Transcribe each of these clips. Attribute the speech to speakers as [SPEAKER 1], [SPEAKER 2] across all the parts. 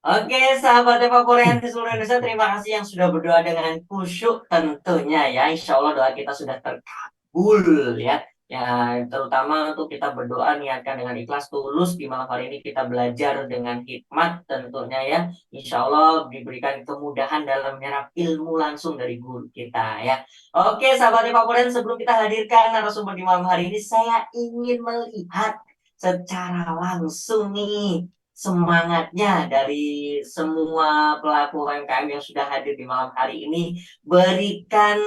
[SPEAKER 1] Oke, sahabat Evaporean di seluruh Indonesia, terima kasih yang sudah berdoa dengan khusyuk tentunya ya. Insya Allah doa kita sudah terkabul ya. Ya, terutama untuk kita berdoa niatkan dengan ikhlas tulus di malam hari ini kita belajar dengan hikmat tentunya ya. Insya Allah diberikan kemudahan dalam menyerap ilmu langsung dari guru kita ya. Oke, sahabat Evaporean, sebelum kita hadirkan narasumber di malam hari ini, saya ingin melihat secara langsung nih semangatnya dari semua pelaku UMKM yang sudah hadir di malam hari ini. Berikan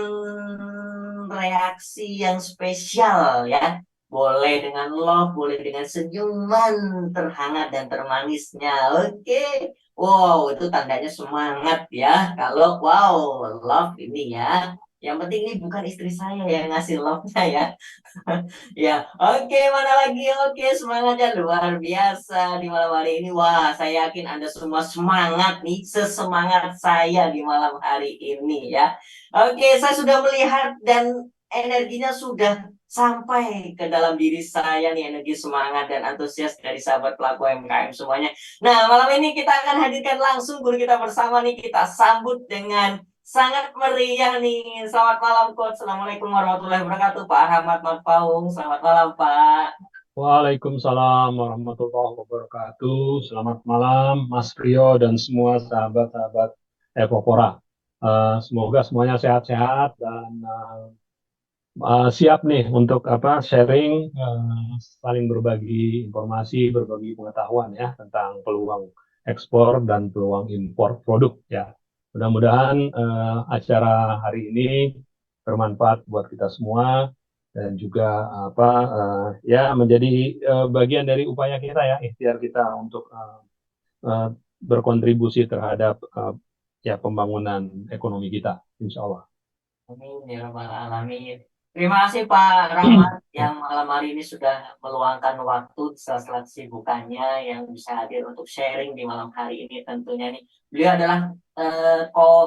[SPEAKER 1] reaksi yang spesial ya. Boleh dengan love, boleh dengan senyuman terhangat dan termanisnya. Oke. Wow, itu tandanya semangat ya. Kalau wow, love ini ya. Yang penting ini bukan istri saya yang ngasih love-nya ya. Ya, oke, mana lagi? Oke, semangatnya luar biasa di malam hari ini. Wah, saya yakin Anda semua semangat nih, sesemangat saya di malam hari ini ya. Oke, saya sudah melihat dan energinya sudah sampai ke dalam diri saya nih, energi semangat dan antusias dari sahabat pelaku UMKM semuanya. Nah, malam ini kita akan hadirkan langsung guru kita bersama nih, kita sambut dengan sangat meriah nih. Selamat malam, Coach. Assalamualaikum warahmatullahi wabarakatuh, Pak Ahmad Marpaung. Selamat malam, Pak.
[SPEAKER 2] Waalaikumsalam warahmatullahi wabarakatuh. Selamat malam, Mas Priyo dan semua sahabat-sahabat Evopora. Semoga semuanya sehat-sehat dan siap nih untuk sharing, saling berbagi informasi, berbagi pengetahuan ya tentang peluang ekspor dan peluang impor produk ya. Mudah-mudahan acara hari ini bermanfaat buat kita semua dan juga ya menjadi bagian dari upaya kita ya, ikhtiar kita untuk eh, berkontribusi terhadap ya pembangunan ekonomi kita, insya Allah.
[SPEAKER 1] Amin, ya rabbal alamin. Terima kasih Pak Rahmat yang malam hari ini sudah meluangkan waktu di sela-sela kesibukannya yang bisa hadir untuk sharing di malam hari ini tentunya nih. Beliau adalah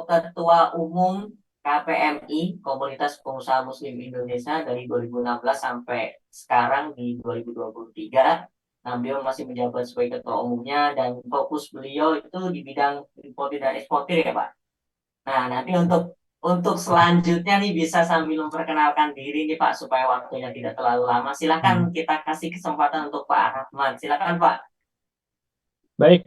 [SPEAKER 1] Ketua Umum KPMI, Komunitas Pengusaha Muslim Indonesia dari 2016 sampai sekarang di 2023. Nah, beliau masih menjabat sebagai ketua umumnya dan fokus beliau itu di bidang impor dan ekspor ya Pak. Nah, nanti untuk selanjutnya nih bisa sambil memperkenalkan diri nih Pak supaya waktunya tidak terlalu lama. Silakan kita kasih kesempatan untuk Pak Rahman. Silakan Pak.
[SPEAKER 2] Baik,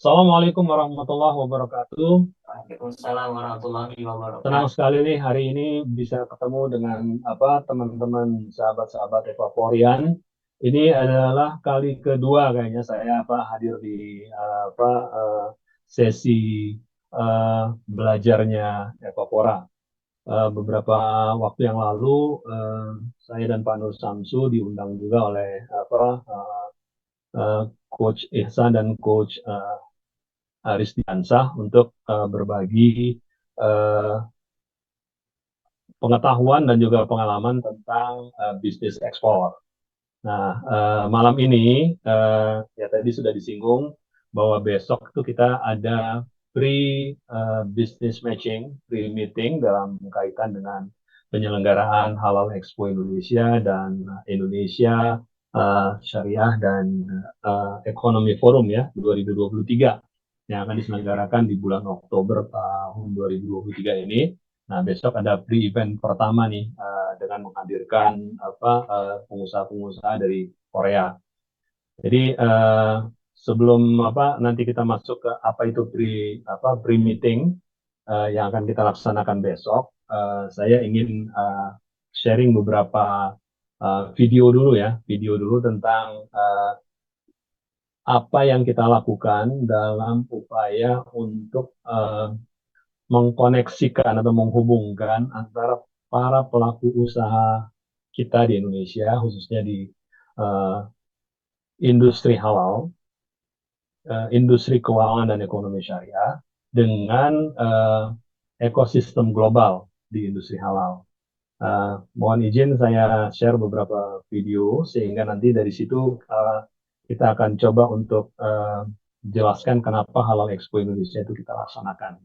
[SPEAKER 2] Assalamualaikum warahmatullahi wabarakatuh.
[SPEAKER 1] Waalaikumsalam warahmatullahi
[SPEAKER 2] Senang
[SPEAKER 1] wabarakatuh.
[SPEAKER 2] sekali nih hari ini bisa ketemu dengan teman-teman sahabat-sahabat Evaporian. Ini adalah kali kedua kayaknya saya hadir di sesi belajarnya Evapora. Beberapa waktu yang lalu saya dan Pak Nur Samsu diundang juga oleh eh, Coach Ihsan dan Coach Aris Diansah untuk berbagi eh, pengetahuan dan juga pengalaman tentang bisnis ekspor. Nah, malam ini ya tadi sudah disinggung bahwa besok itu kita ada pre-business matching, pre-meeting dalam kaitan dengan penyelenggaraan Halal Expo Indonesia dan Indonesia Syariah dan Economy Forum ya 2023 yang akan diselenggarakan di bulan Oktober tahun 2023 ini. Nah, besok ada pre-event pertama nih dengan menghadirkan pengusaha-pengusaha dari Korea. Jadi sebelum nanti kita masuk ke apa itu pre-meeting yang akan kita laksanakan besok, saya ingin sharing beberapa video dulu ya, video dulu tentang apa yang kita lakukan dalam upaya untuk mengkoneksikan atau menghubungkan antara para pelaku usaha kita di Indonesia, khususnya di uh, industri halal, industri keuangan dan ekonomi syariah, dengan ekosistem global di industri halal. Mohon izin saya share beberapa video sehingga nanti dari situ kita akan coba untuk jelaskan kenapa Halal Expo Indonesia itu kita laksanakan.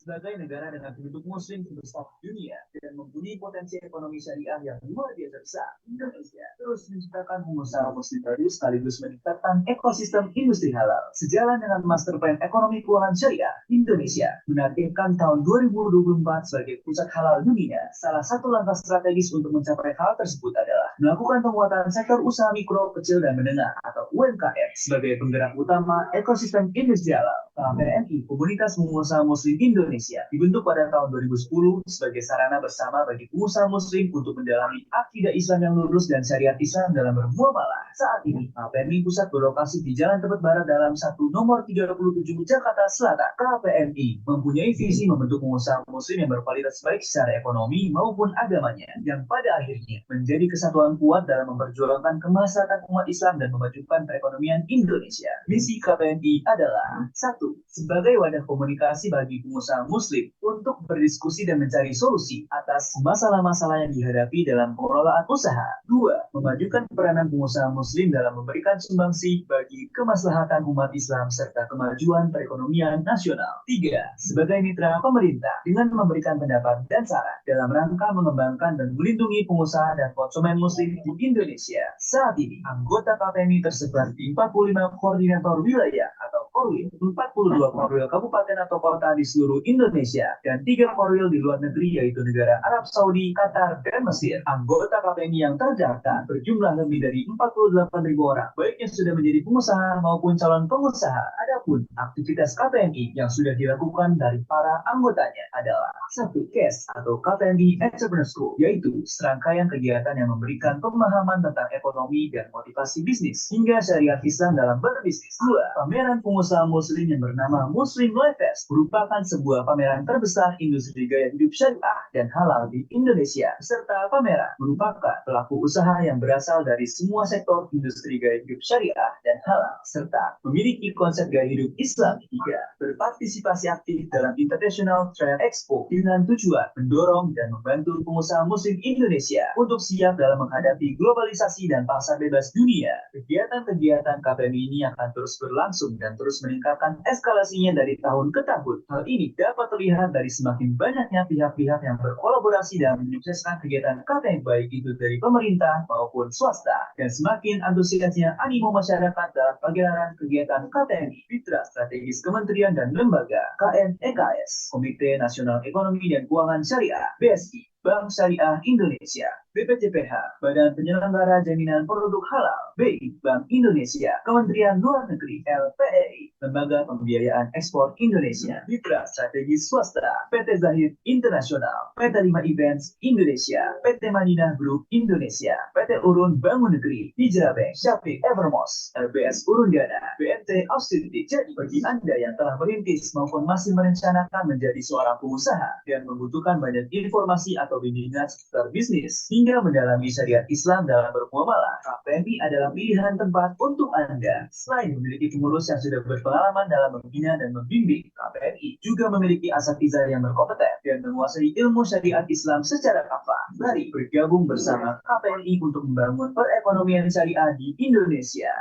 [SPEAKER 3] sebagai negara dengan penduduk muslim terbesar di dunia dan mempunyai potensi ekonomi syariah yang luar biasa besar, Indonesia terus menciptakan pengusaha muslim baru sekaligus meningkatkan ekosistem industri halal. Sejalan dengan Master Plan Ekonomi Keuangan Syariah, Indonesia menargetkan tahun 2024 sebagai pusat halal dunia. Salah satu langkah strategis untuk mencapai hal tersebut adalah melakukan penguatan sektor usaha mikro, kecil, dan menengah atau UMKM sebagai penggerak utama ekosistem industri halal. KPMI, Komunitas Pengusaha Muslim Indonesia, dibentuk pada tahun 2010 sebagai sarana bersama bagi pengusaha muslim untuk mendalami akidah Islam yang lurus dan syariat Islam dalam bermuamalah. Saat ini, KPMI Pusat berlokasi di Jalan Tebet Barat Dalam 1 Nomor 37 Jakarta Selatan. KPMI mempunyai visi membentuk pengusaha muslim yang berkualitas baik secara ekonomi maupun agamanya, yang pada akhirnya menjadi kesatuan kuat dalam memperjuangkan kemaslahatan umat Islam dan memajukan perekonomian Indonesia. Misi KPMI adalah: 1. Sebagai wadah komunikasi bagi pengusaha muslim untuk berdiskusi dan mencari solusi atas masalah-masalah yang dihadapi dalam pengelolaan usaha. 2. Memajukan peranan pengusaha muslim dalam memberikan sumbangsi bagi kemaslahatan umat Islam serta kemajuan perekonomian nasional. 3. Sebagai mitra pemerintah dengan memberikan pendapat dan saran dalam rangka mengembangkan dan melindungi pengusaha dan konsumen muslim di Indonesia. Saat ini, anggota KPMI tersebar di 45 koordinator wilayah atau Korwil, 42 Korwil kabupaten atau kota di seluruh Indonesia, dan 3 Korwil di luar negeri yaitu negara Arab Saudi, Qatar, dan Mesir. Anggota KPMI yang terdaftar berjumlah lebih dari 48.000 orang, baik yang sudah menjadi pengusaha maupun calon pengusaha. Adapun aktivitas KPMI yang sudah dilakukan dari para anggotanya adalah: 1. KES atau KPMI Entrepreneur School, yaitu serangkaian kegiatan yang memberikan pemahaman tentang ekonomi dan motivasi bisnis hingga syariat Islam dalam berbisnis. 2. Pameran pengusaha muslim yang bernama Muslim Life Fest merupakan sebuah pameran terbesar industri gaya hidup syariah dan halal di Indonesia, serta pameran merupakan pelaku usaha yang berasal dari semua sektor industri gaya hidup syariah dan halal, serta memiliki konsep gaya hidup Islam. 3. Berpartisipasi aktif dalam International Trade Expo dengan tujuan mendorong dan membantu pengusaha muslim Indonesia untuk siap dalam menghadapi globalisasi dan pasar bebas dunia. Kegiatan-kegiatan KPMI ini akan terus berlangsung dan terus meningkatkan eskalasinya dari tahun ke tahun. Hal ini dapat terlihat dari semakin banyaknya pihak-pihak yang berkolaborasi dalam menyukseskan kegiatan KPMI, baik itu dari pemerintah maupun swasta, dan semakin antusiasnya animo masyarakat dalam pagelaran kegiatan KPMI. Mitra strategis kementerian dan lembaga: KNEKS, Komite Nasional Ekonomi dan Keuangan Syariah, BSI, Bank Syariah Indonesia, BPJPH, Badan Penyelenggara Jaminan Produk Halal, BI, Bank Indonesia, Kementerian Luar Negeri, LPEI, Lembaga Pembiayaan Ekspor Indonesia, Mitra Strategis Swasta, PT Zahid Internasional, PT 5 Events Indonesia, PT Madinah Group Indonesia, PT Urun Bangun Negeri, Hijrah Bank, Syafiq Evermos, LBS Urun Dana, BNT Austerity. Jadi bagi Anda yang telah merintis maupun masih merencanakan menjadi seorang pengusaha dan membutuhkan banyak informasi atau bimbingan seputar bisnis hingga mendalami syariat Islam dalam bermuamalah, KPMI adalah pilihan tempat untuk Anda. Selain memiliki pengurus yang sudah berpengalaman dalam membina dan membimbing, KPMI juga memiliki asatidz yang berkompeten dan menguasai ilmu syariat Islam secara kafah. Mari bergabung bersama KPMI untuk membangun perekonomian syariah di Indonesia.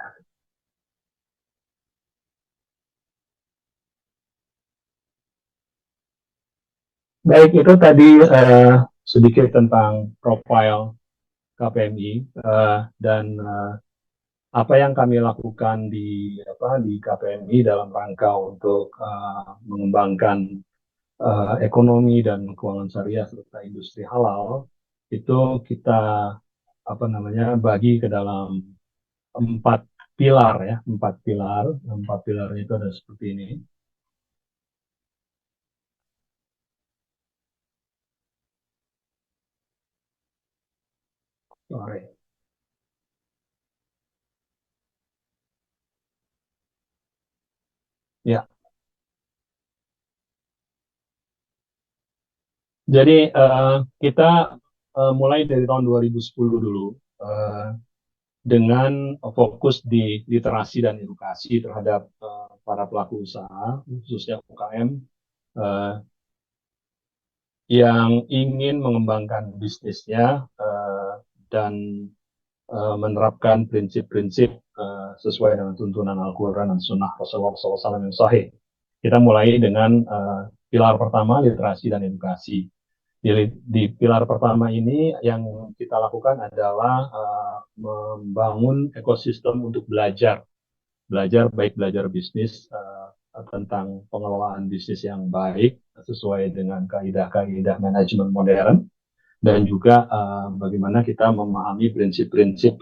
[SPEAKER 2] Baik, itu tadi sedikit tentang profil KPMI dan apa yang kami lakukan di KPMI dalam rangka untuk mengembangkan ekonomi dan keuangan syariah serta industri halal. Itu kita bagi ke dalam 4 pilar ya, 4 pilar. 4 pilarnya itu ada seperti ini. Sorry. Ya, jadi kita mulai dari tahun 2010 dulu dengan fokus di literasi dan edukasi terhadap para pelaku usaha, khususnya UKM, yang ingin mengembangkan bisnisnya dan menerapkan prinsip-prinsip sesuai dengan tuntunan Al-Quran dan Sunnah Rasulullah SAW yang sahih. Kita mulai dengan pilar pertama literasi dan edukasi. Di pilar pertama ini yang kita lakukan adalah membangun ekosistem untuk belajar, baik belajar bisnis tentang pengelolaan bisnis yang baik sesuai dengan kaidah-kaidah manajemen modern, dan juga bagaimana kita memahami prinsip-prinsip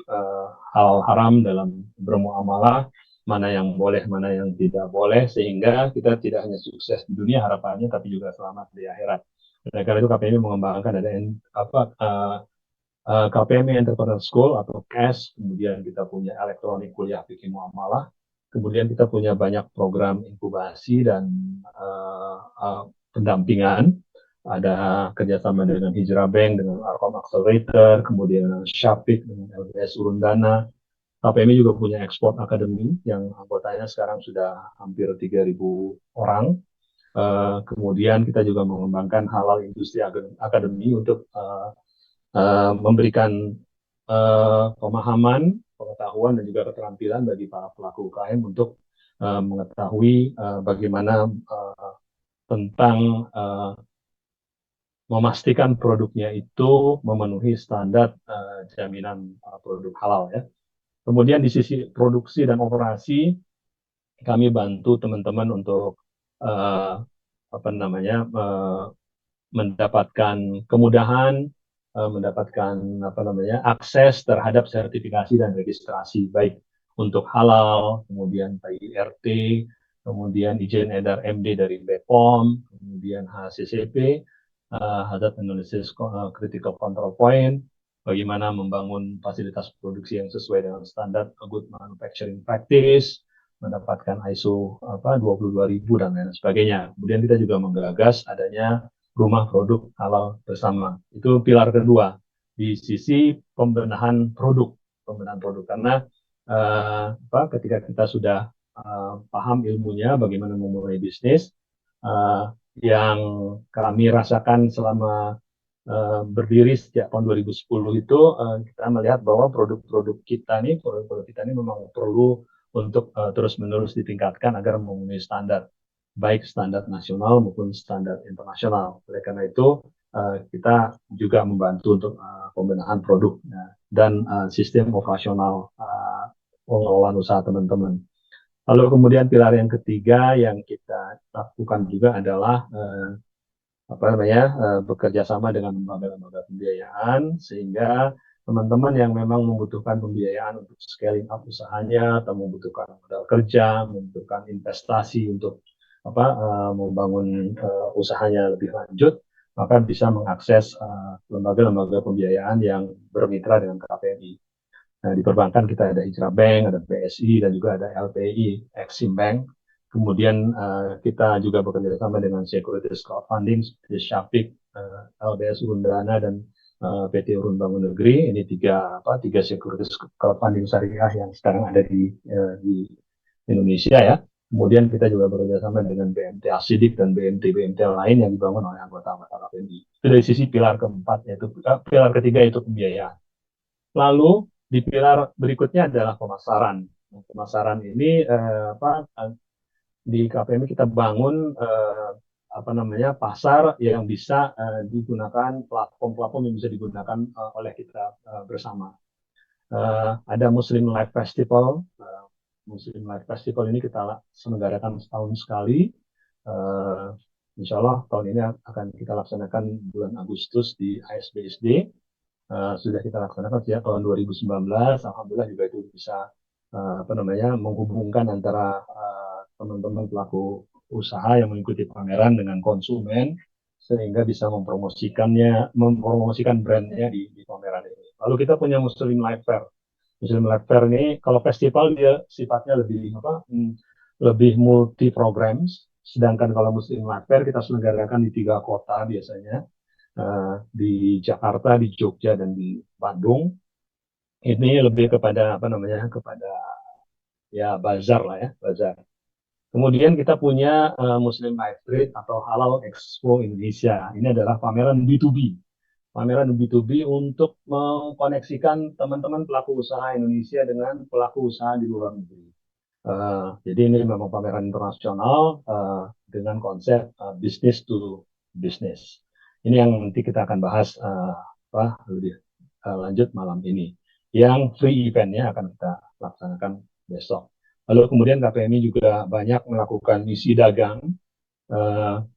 [SPEAKER 2] halal haram dalam bermuamalah, mana yang boleh, mana yang tidak boleh, sehingga kita tidak hanya sukses di dunia harapannya, tapi juga selamat di akhirat. Oleh karena itu KPMI mengembangkan ada KPMI Entrepreneur School atau CAS, kemudian kita punya elektronik kuliah fikih muamalah, kemudian kita punya banyak program inkubasi dan pendampingan. Ada kerjasama dengan Hijrah Bank, dengan Arkom Accelerator, kemudian Syafik dengan LBS Urundana. KPMI juga punya Export Academy yang anggotanya sekarang sudah hampir 3.000 orang. Kemudian kita juga mengembangkan Halal Industri Academy untuk memberikan pemahaman, pengetahuan, dan juga keterampilan bagi para pelaku UKM untuk mengetahui bagaimana tentang memastikan produknya itu memenuhi standar jaminan produk halal ya. Kemudian di sisi produksi dan operasi, kami bantu teman-teman untuk mendapatkan kemudahan, mendapatkan akses terhadap sertifikasi dan registrasi, baik untuk halal, kemudian PIRT, kemudian izin edar MD dari BPOM, kemudian HACCP, Hazard Analysis Critical Control Point, bagaimana membangun fasilitas produksi yang sesuai dengan standar Good Manufacturing Practice, mendapatkan ISO 22.000 dan lain sebagainya. Kemudian kita juga menggagas adanya rumah produk halal bersama. Itu pilar kedua di sisi pembenahan produk karena ketika kita sudah paham ilmunya bagaimana memulai bisnis, yang kami rasakan selama berdiri sejak tahun 2010 itu, kita melihat bahwa produk-produk kita ini memang perlu untuk terus-menerus ditingkatkan agar memenuhi standar, baik standar nasional maupun standar internasional. Oleh karena itu, kita juga membantu untuk pembenahan produk dan sistem operasional pengelolaan usaha teman-teman. Lalu kemudian pilar yang ketiga yang kita lakukan juga adalah bekerja sama dengan lembaga-lembaga pembiayaan, sehingga teman-teman yang memang membutuhkan pembiayaan untuk scaling up usahanya, atau membutuhkan modal kerja, membutuhkan investasi untuk membangun usahanya lebih lanjut, maka bisa mengakses lembaga-lembaga pembiayaan yang bermitra dengan KPMI. Nah, di perbankan kita ada Hijrah Bank, ada BSI, dan juga ada LPI, Exim Bank. Kemudian kita juga bekerja sama dengan Securities Crowdfunding seperti Syafik, LBS Urundana, dan PT Urun Bangun Negeri. Ini tiga Securities Crowdfunding syariah yang sekarang ada di Indonesia ya. Kemudian kita juga bekerja sama dengan BMT Asidik dan BMT lain yang dibangun oleh anggota-anggota KPMI. Itu dari sisi pilar keempat, yaitu pilar ketiga yaitu pembiayaan. Lalu di pilar berikutnya adalah pemasaran. Pemasaran ini di KPMI kita bangun pasar yang bisa digunakan, platform-platform yang bisa digunakan oleh kita bersama. Ada Muslim Life Festival. Muslim Life Festival ini kita selenggarakan setahun sekali. Insya Allah tahun ini akan kita laksanakan bulan Agustus di ASBSD. Sudah kita laksanakan sejak tahun 2019. Alhamdulillah juga itu bisa menghubungkan antara teman-teman pelaku usaha yang mengikuti pameran dengan konsumen, sehingga bisa mempromosikan brandnya di pameran ini. Lalu kita punya Muslim Life Fair. Muslim Life Fair ini kalau festival dia sifatnya lebih multi programs, sedangkan kalau Muslim Life Fair kita selenggarakan di 3 kota biasanya, di Jakarta, di Jogja, dan di Bandung. Ini lebih kepada bazar lah ya, bazar. Kemudian kita punya Muslim Life Trade atau Halal Expo Indonesia. Ini adalah pameran B2B. Pameran B2B untuk mengkoneksikan teman-teman pelaku usaha Indonesia dengan pelaku usaha di luar negeri. Jadi ini memang pameran internasional dengan konsep business to business. Ini yang nanti kita akan bahas lebih lanjut malam ini. Yang free eventnya akan kita laksanakan besok. Lalu kemudian KPMI juga banyak melakukan misi dagang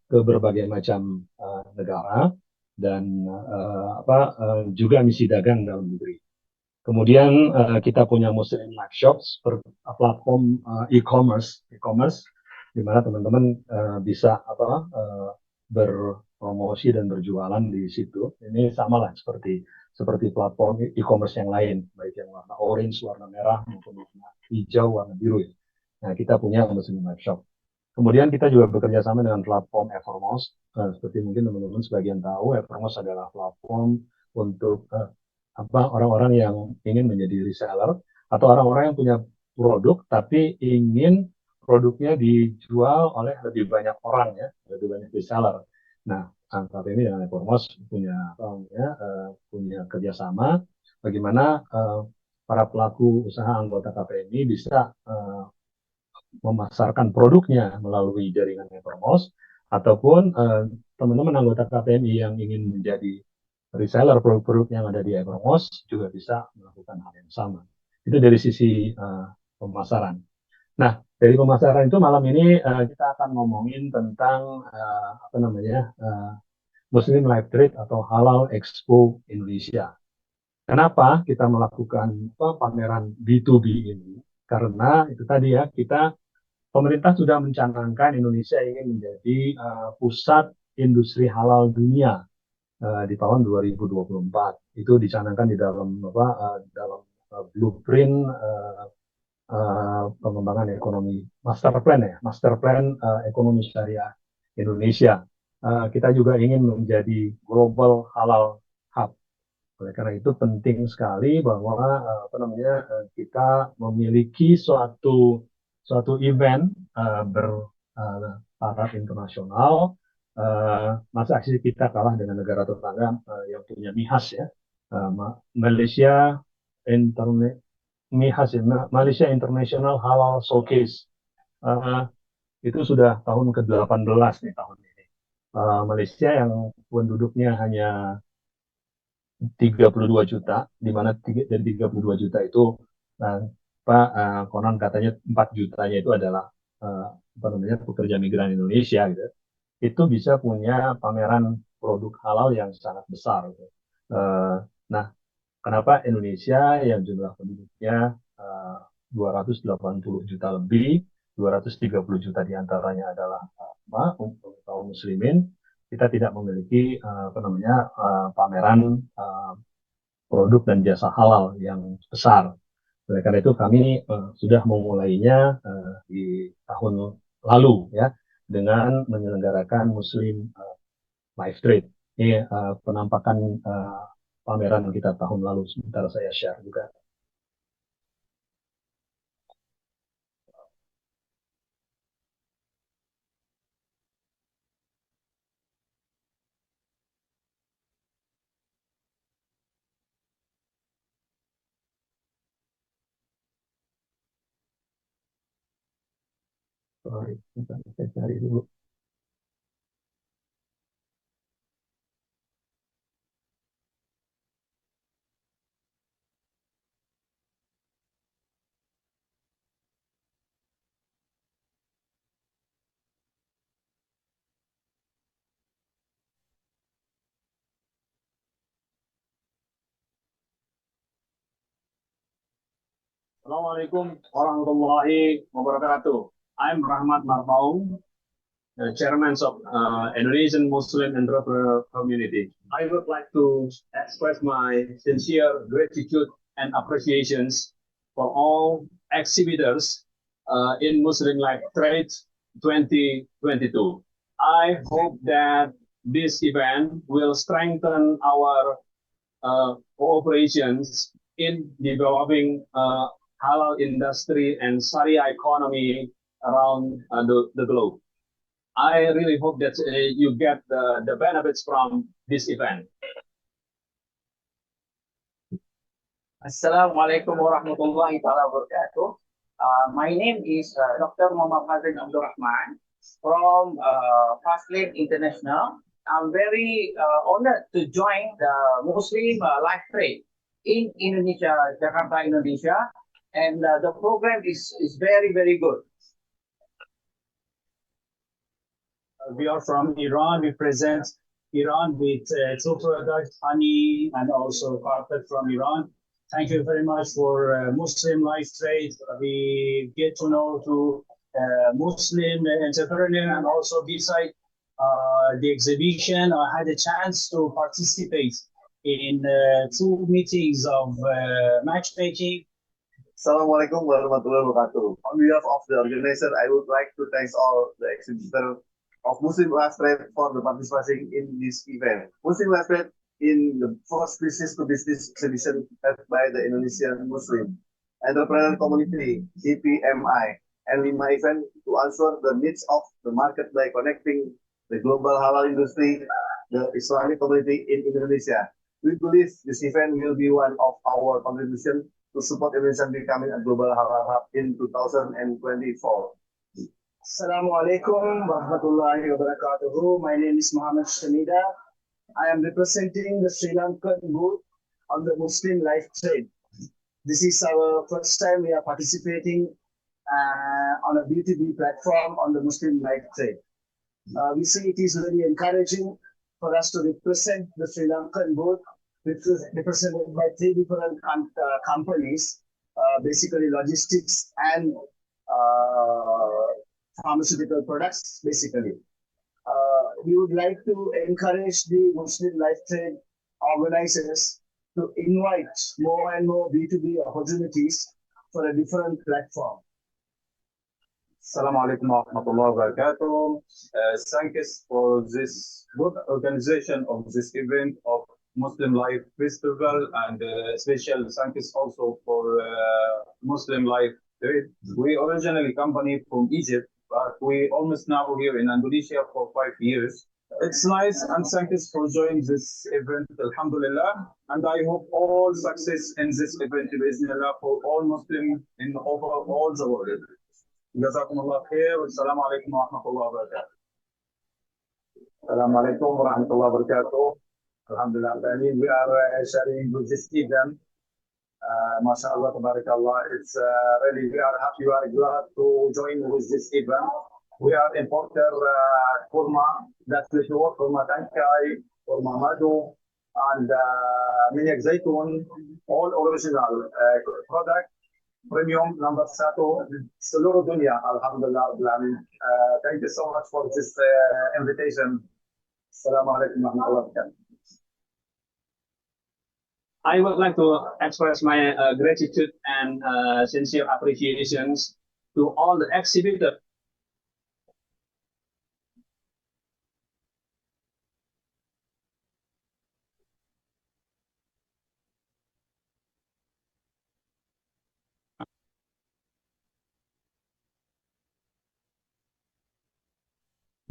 [SPEAKER 2] ke berbagai macam negara dan juga misi dagang dalam negeri. Kemudian kita punya Muslim Live Shops, platform e-commerce, di mana teman-teman bisa berpromosi dan berjualan di situ. Ini sama lah seperti platform e-commerce yang lain, baik yang warna orange, warna merah, maupun warna hijau, warna biru. Nah, kita punya Muslim Live Shop. Kemudian kita juga bekerja sama dengan platform Evermost. Seperti mungkin teman-teman sebagian tahu, Evermost adalah platform untuk orang-orang yang ingin menjadi reseller atau orang-orang yang punya produk tapi ingin produknya dijual oleh lebih banyak orang ya, lebih banyak reseller. Nah, saat ini dengan Evermost punya kerjasama bagaimana para pelaku usaha anggota KPMI bisa memasarkan produknya melalui jaringan Evermost ataupun teman-teman anggota KPMI yang ingin menjadi reseller produk-produk yang ada di Evermost juga bisa melakukan hal yang sama. Itu dari sisi pemasaran. Nah, dari pemasaran itu malam ini kita akan ngomongin tentang Muslim Live Trade atau Halal Expo Indonesia. Kenapa kita melakukan pameran B2B ini? Karena itu tadi ya, pemerintah sudah mencanangkan Indonesia ingin menjadi pusat industri halal dunia di tahun 2024. Itu dicanangkan di blueprint pengembangan ekonomi master plan ekonomi syariah Indonesia. Kita juga ingin menjadi global halal hub. Oleh karena itu penting sekali bahwa kita memiliki suatu event bertaraf internasional. Masa aksi kita kalah dengan negara tetangga yang punya MIHAS ya, Malaysia Internet MIHAS ya, Malaysia International Halal Showcase. Itu sudah tahun ke-18 nih tahun ini. Malaysia yang penduduknya hanya 32 juta, di mana dari 32 juta itu konon katanya 4 jutanya itu adalah pekerja migran Indonesia gitu. Itu bisa punya pameran produk halal yang sangat besar gitu. Nah, kenapa Indonesia yang jumlah penduduknya 280 juta lebih, 230 juta diantaranya adalah kaum muslimin, kita tidak memiliki pameran produk dan jasa halal yang besar. Oleh karena itu kami sudah memulainya di tahun lalu ya dengan menyelenggarakan Muslim Live Trade. Ini penampakan pameran kita tahun lalu, sebentar saya share juga. Sorry, saya cari dulu. Assalamualaikum warahmatullahi wabarakatuh. I'm Rahmat Marbaum, Chairman of Indonesian Muslim Entrepreneur Community. I would like to express my sincere gratitude and appreciations for all exhibitors in Muslim Life Trade 2022. I hope that this event will strengthen our cooperations in developing halal industry and Sharia economy around the globe. I really hope that you get the benefits from this event.
[SPEAKER 4] Assalamualaikum warahmatullahi wabarakatuh. My name is Dr. Muhammad Fazil Abdul Rahman from Fastlane International. I'm very honored to join the Muslim Life Trade in Indonesia, Jakarta, Indonesia. And the program is very, very good.
[SPEAKER 3] We are from Iran. We present Iran with two products, honey and also carpet from Iran. Thank you very much for Muslim Life Trade. We get to know to Muslim entrepreneur, and also beside the exhibition, I had a chance to participate in two meetings of matchmaking.
[SPEAKER 5] Assalamualaikum warahmatullahi wabarakatuh. On behalf of the organizer, I would like to thank all the exhibitors of Muslim Life Trade for the participation in this event. Muslim Life Trade in the first business to business exhibition held by the Indonesian Muslim Entrepreneur Community (EPMI), and in my event to answer the needs of the market by connecting the global halal industry, the Islamic community in Indonesia. We believe this event will be one of our contribution to support Indonesia becoming a global halal hub in 2024.
[SPEAKER 4] Assalamualaikum warahmatullahi wabarakatuh. My name is Muhammad Shamida. I am representing the Sri Lankan booth on the Muslim Life Trade. This is our first time we are participating on a B2B platform on the Muslim Life Trade. We see it is very encouraging for us to represent the Sri Lankan booth, represented by three different companies, basically logistics and pharmaceutical products, basically. We would like to encourage the Muslim Life Trade organizers to invite more and more B2B opportunities for a different platform.
[SPEAKER 6] Assalamualaikum warahmatullahi wabarakatuh. Thanks for this good organization of this event of Muslim Life Festival, and special thanks also for Muslim Life Trade. We originally company from Egypt, but we almost now here in Indonesia for 5 years. It's nice, and thanks for joining this event, Alhamdulillah. And I hope all success in this event, Bismillah, for all Muslims in over all the world. Jazakumullah khair. Wassalamu alaikum wa rahmatullahi wa barakatuh.
[SPEAKER 5] Assalamualaikum warahmatullahi wabarakatuh. Alhamdulillah, we are sharing with this event. MashaAllah, tabarakallah. It's really, we are happy, we are glad to join with this event. We are importer kurma, that's the show, kurma tankai, kurma madu, and minyak zaitun, all original product, premium number satu, seluruh dunia, alhamdulillah. Thank you so much for this invitation. Assalamualaikum warahmatullahi wabarakatuh.
[SPEAKER 7] I would like to express my gratitude and sincere appreciations to all the exhibitors.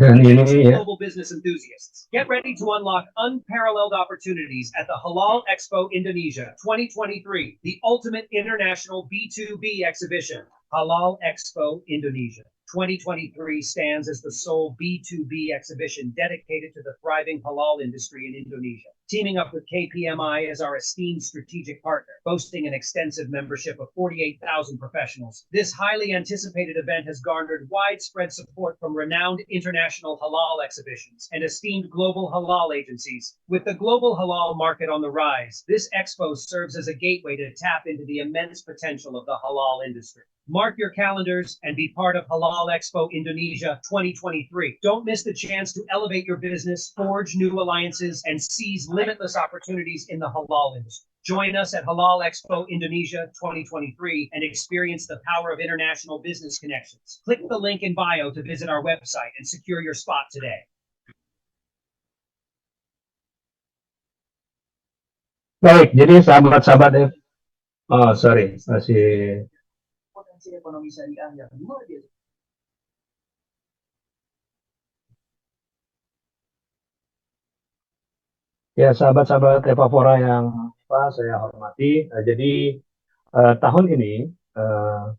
[SPEAKER 2] Dan ini ya,
[SPEAKER 8] Global business enthusiasts, get ready to unlock unparalleled opportunities at the Halal Expo Indonesia 2023, the ultimate international B2B exhibition. Halal Expo Indonesia 2023 stands as the sole B2B exhibition dedicated to the thriving halal industry in Indonesia. Teaming up with KPMI as our esteemed strategic partner, boasting an extensive membership of 48,000 professionals, this highly anticipated event has garnered widespread support from renowned international halal exhibitions and esteemed global halal agencies. With the global halal market on the rise, this expo serves as a gateway to tap into the immense potential of the halal industry. Mark your calendars and be part of Halal Expo Indonesia 2023. Don't miss the chance to elevate your business, forge new alliances, and seize limitless opportunities in the halal industry. Join us at Halal Expo Indonesia 2023 and experience the power of international business connections. Click the link in bio to visit our website and secure your spot today.
[SPEAKER 2] baik. Jadi sahabat-sahabat, oh sorry, masih.
[SPEAKER 3] Potensi ekonomi syariah yang luar biasa.
[SPEAKER 2] Ya, sahabat-sahabat Evapora yang saya hormati. Jadi tahun ini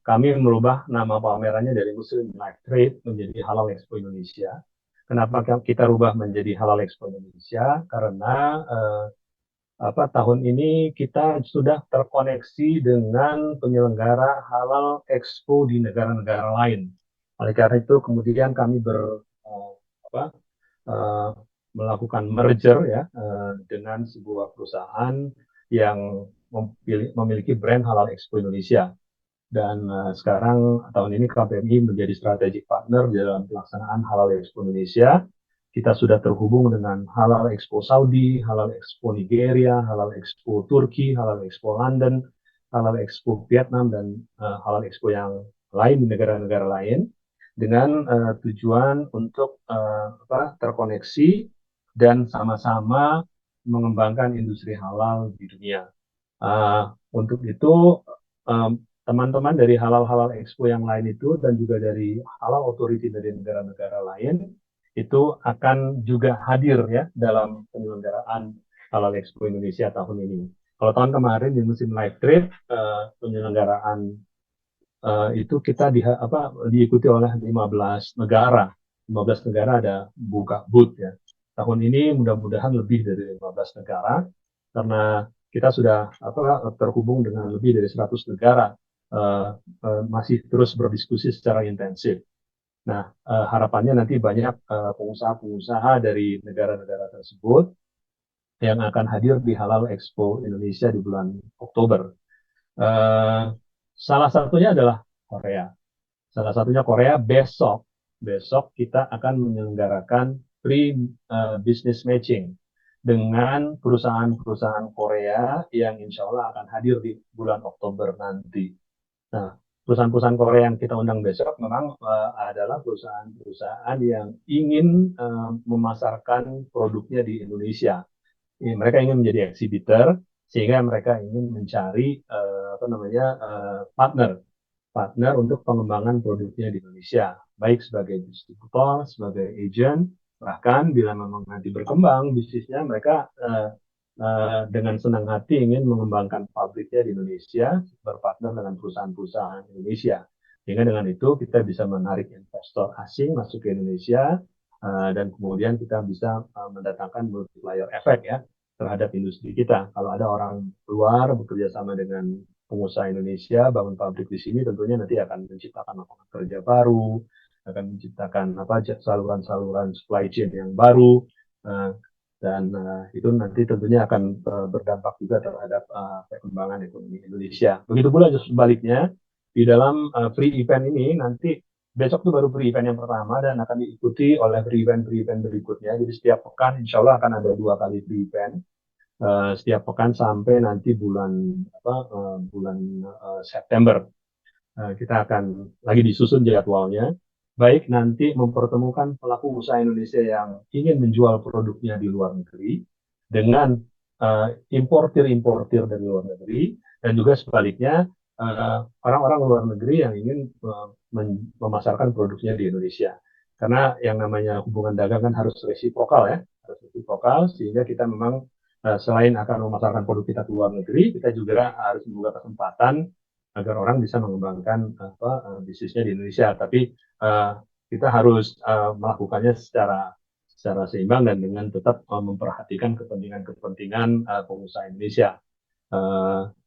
[SPEAKER 2] kami merubah nama pamerannya dari Muslim Life Trade menjadi Halal Expo Indonesia. Kenapa kita rubah menjadi Halal Expo Indonesia? Karena tahun ini kita sudah terkoneksi dengan penyelenggara Halal Expo di negara-negara lain. Oleh karena itu, kemudian kami melakukan merger ya dengan sebuah perusahaan yang memiliki brand Halal Expo Indonesia. Dan sekarang tahun ini KPMI menjadi strategic partner dalam pelaksanaan Halal Expo Indonesia. Kita sudah terhubung dengan Halal Expo Saudi, Halal Expo Nigeria, Halal Expo Turki, Halal Expo London, Halal Expo Vietnam, dan Halal Expo yang lain di negara-negara lain dengan tujuan untuk terkoneksi dan sama-sama mengembangkan industri halal di dunia. Untuk itu, teman-teman dari Halal Expo yang lain itu dan juga dari Halal Authority dari negara-negara lain itu akan juga hadir ya dalam penyelenggaraan Halal Expo Indonesia tahun ini. Kalau tahun kemarin di musim live trade penyelenggaraan itu kita diikuti oleh 15 negara. 15 negara ada buka booth ya. Tahun ini mudah-mudahan lebih dari 15 negara karena kita sudah terhubung dengan lebih dari 100 negara masih terus berdiskusi secara intensif. Nah, harapannya nanti banyak pengusaha-pengusaha dari negara-negara tersebut yang akan hadir di Halal Expo Indonesia di bulan Oktober. Salah satunya adalah Korea. Salah satunya Korea besok kita akan menyelenggarakan pre-business matching dengan perusahaan-perusahaan Korea yang insya Allah akan hadir di bulan Oktober nanti. Nah, perusahaan-perusahaan Korea yang kita undang besok memang adalah perusahaan-perusahaan yang ingin memasarkan produknya di Indonesia. Mereka ingin menjadi exhibitor sehingga mereka ingin mencari partner untuk pengembangan produknya di Indonesia, baik sebagai distributor, sebagai agent, bahkan bila memang nanti berkembang bisnisnya, mereka dengan senang hati ingin mengembangkan pabriknya di Indonesia, berpartner dengan perusahaan-perusahaan Indonesia. Sehingga dengan itu kita bisa menarik investor asing masuk ke Indonesia, dan kemudian kita bisa mendatangkan multiplier effect ya terhadap industri kita. Kalau ada orang luar bekerja sama dengan pengusaha Indonesia bangun pabrik di sini, tentunya nanti akan menciptakan lapangan kerja baru, akan menciptakan saluran-saluran supply chain yang baru, dan itu nanti tentunya akan berdampak juga terhadap perkembangan ekonomi Indonesia. Begitu pula sebaliknya di dalam free event ini nanti besok itu baru free event yang pertama dan akan diikuti oleh free event berikutnya. Jadi setiap pekan insya Allah akan ada 2 kali free event. Setiap pekan sampai nanti bulan September. Kita akan lagi disusun jadwalnya, baik nanti mempertemukan pelaku usaha Indonesia yang ingin menjual produknya di luar negeri dengan importir dari luar negeri, dan juga sebaliknya orang-orang luar negeri yang ingin memasarkan produknya di Indonesia. Karena yang namanya hubungan dagang kan harus resiprokal ya, sehingga kita memang selain akan memasarkan produk kita ke luar negeri, kita juga harus membuka kesempatan agar orang bisa mengembangkan bisnisnya di Indonesia. Tapi kita harus melakukannya secara seimbang dan dengan tetap memperhatikan kepentingan pengusaha Indonesia.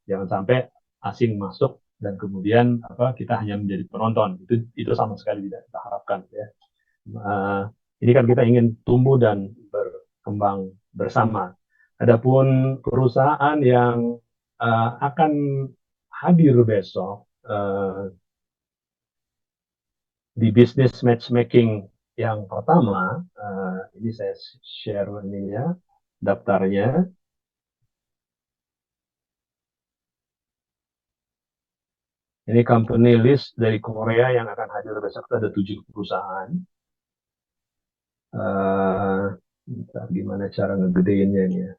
[SPEAKER 2] Jangan sampai asing masuk dan kemudian kita hanya menjadi penonton. Itu sama sekali tidak kita harapkan ya. Ini kan kita ingin tumbuh dan berkembang bersama. Adapun perusahaan yang akan hadir besok di business matchmaking yang pertama, ini saya share ininya, daftarnya. Ini company list dari Korea yang akan hadir besok, ada 7 perusahaan. Gimana cara ngegedeinnya ini ya.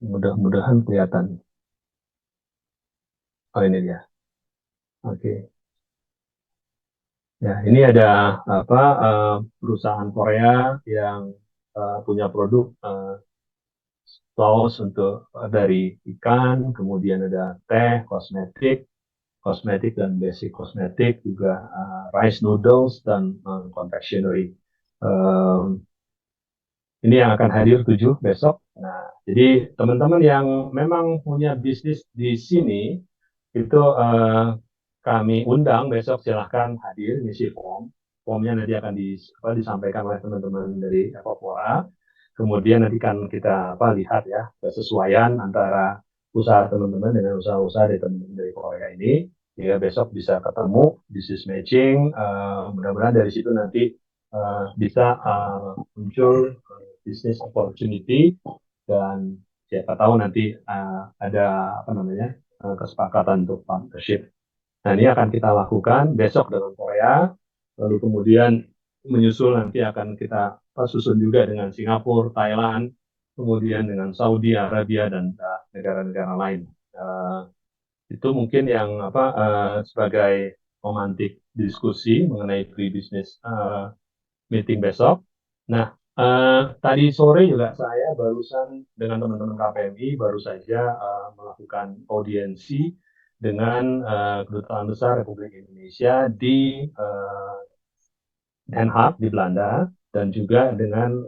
[SPEAKER 2] Mudah-mudahan kelihatan. Oh, ini dia. Oke. Ya, ini ada perusahaan Korea yang punya produk saus untuk dari ikan, kemudian ada teh, kosmetik dan basic kosmetik, juga rice noodles dan confectionery. Ini yang akan hadir 7 besok. Nah, jadi teman-teman yang memang punya bisnis di sini itu kami undang besok, silahkan hadir ngisi form. Formnya nanti akan disampaikan oleh teman-teman dari Evapora. Kemudian nanti kan kita lihat ya kesesuaian antara usaha teman-teman dengan usaha-usaha dari teman-teman dari Korea ini. Ya besok bisa ketemu business matching. Mudah-mudahan dari situ nanti bisa muncul business opportunity, dan siapa tahu nanti ada kesepakatan untuk partnership. Nah, ini akan kita lakukan besok dengan Korea, lalu kemudian menyusul nanti akan kita susun juga dengan Singapura, Thailand, kemudian dengan Saudi Arabia dan negara-negara lain. Itu mungkin yang sebagai pemantik diskusi mengenai pre-business meeting besok. Nah, tadi sore juga saya barusan dengan teman-teman KPMI baru saja melakukan audiensi dengan Kedutaan Besar Republik Indonesia di Den Haag di Belanda, dan juga dengan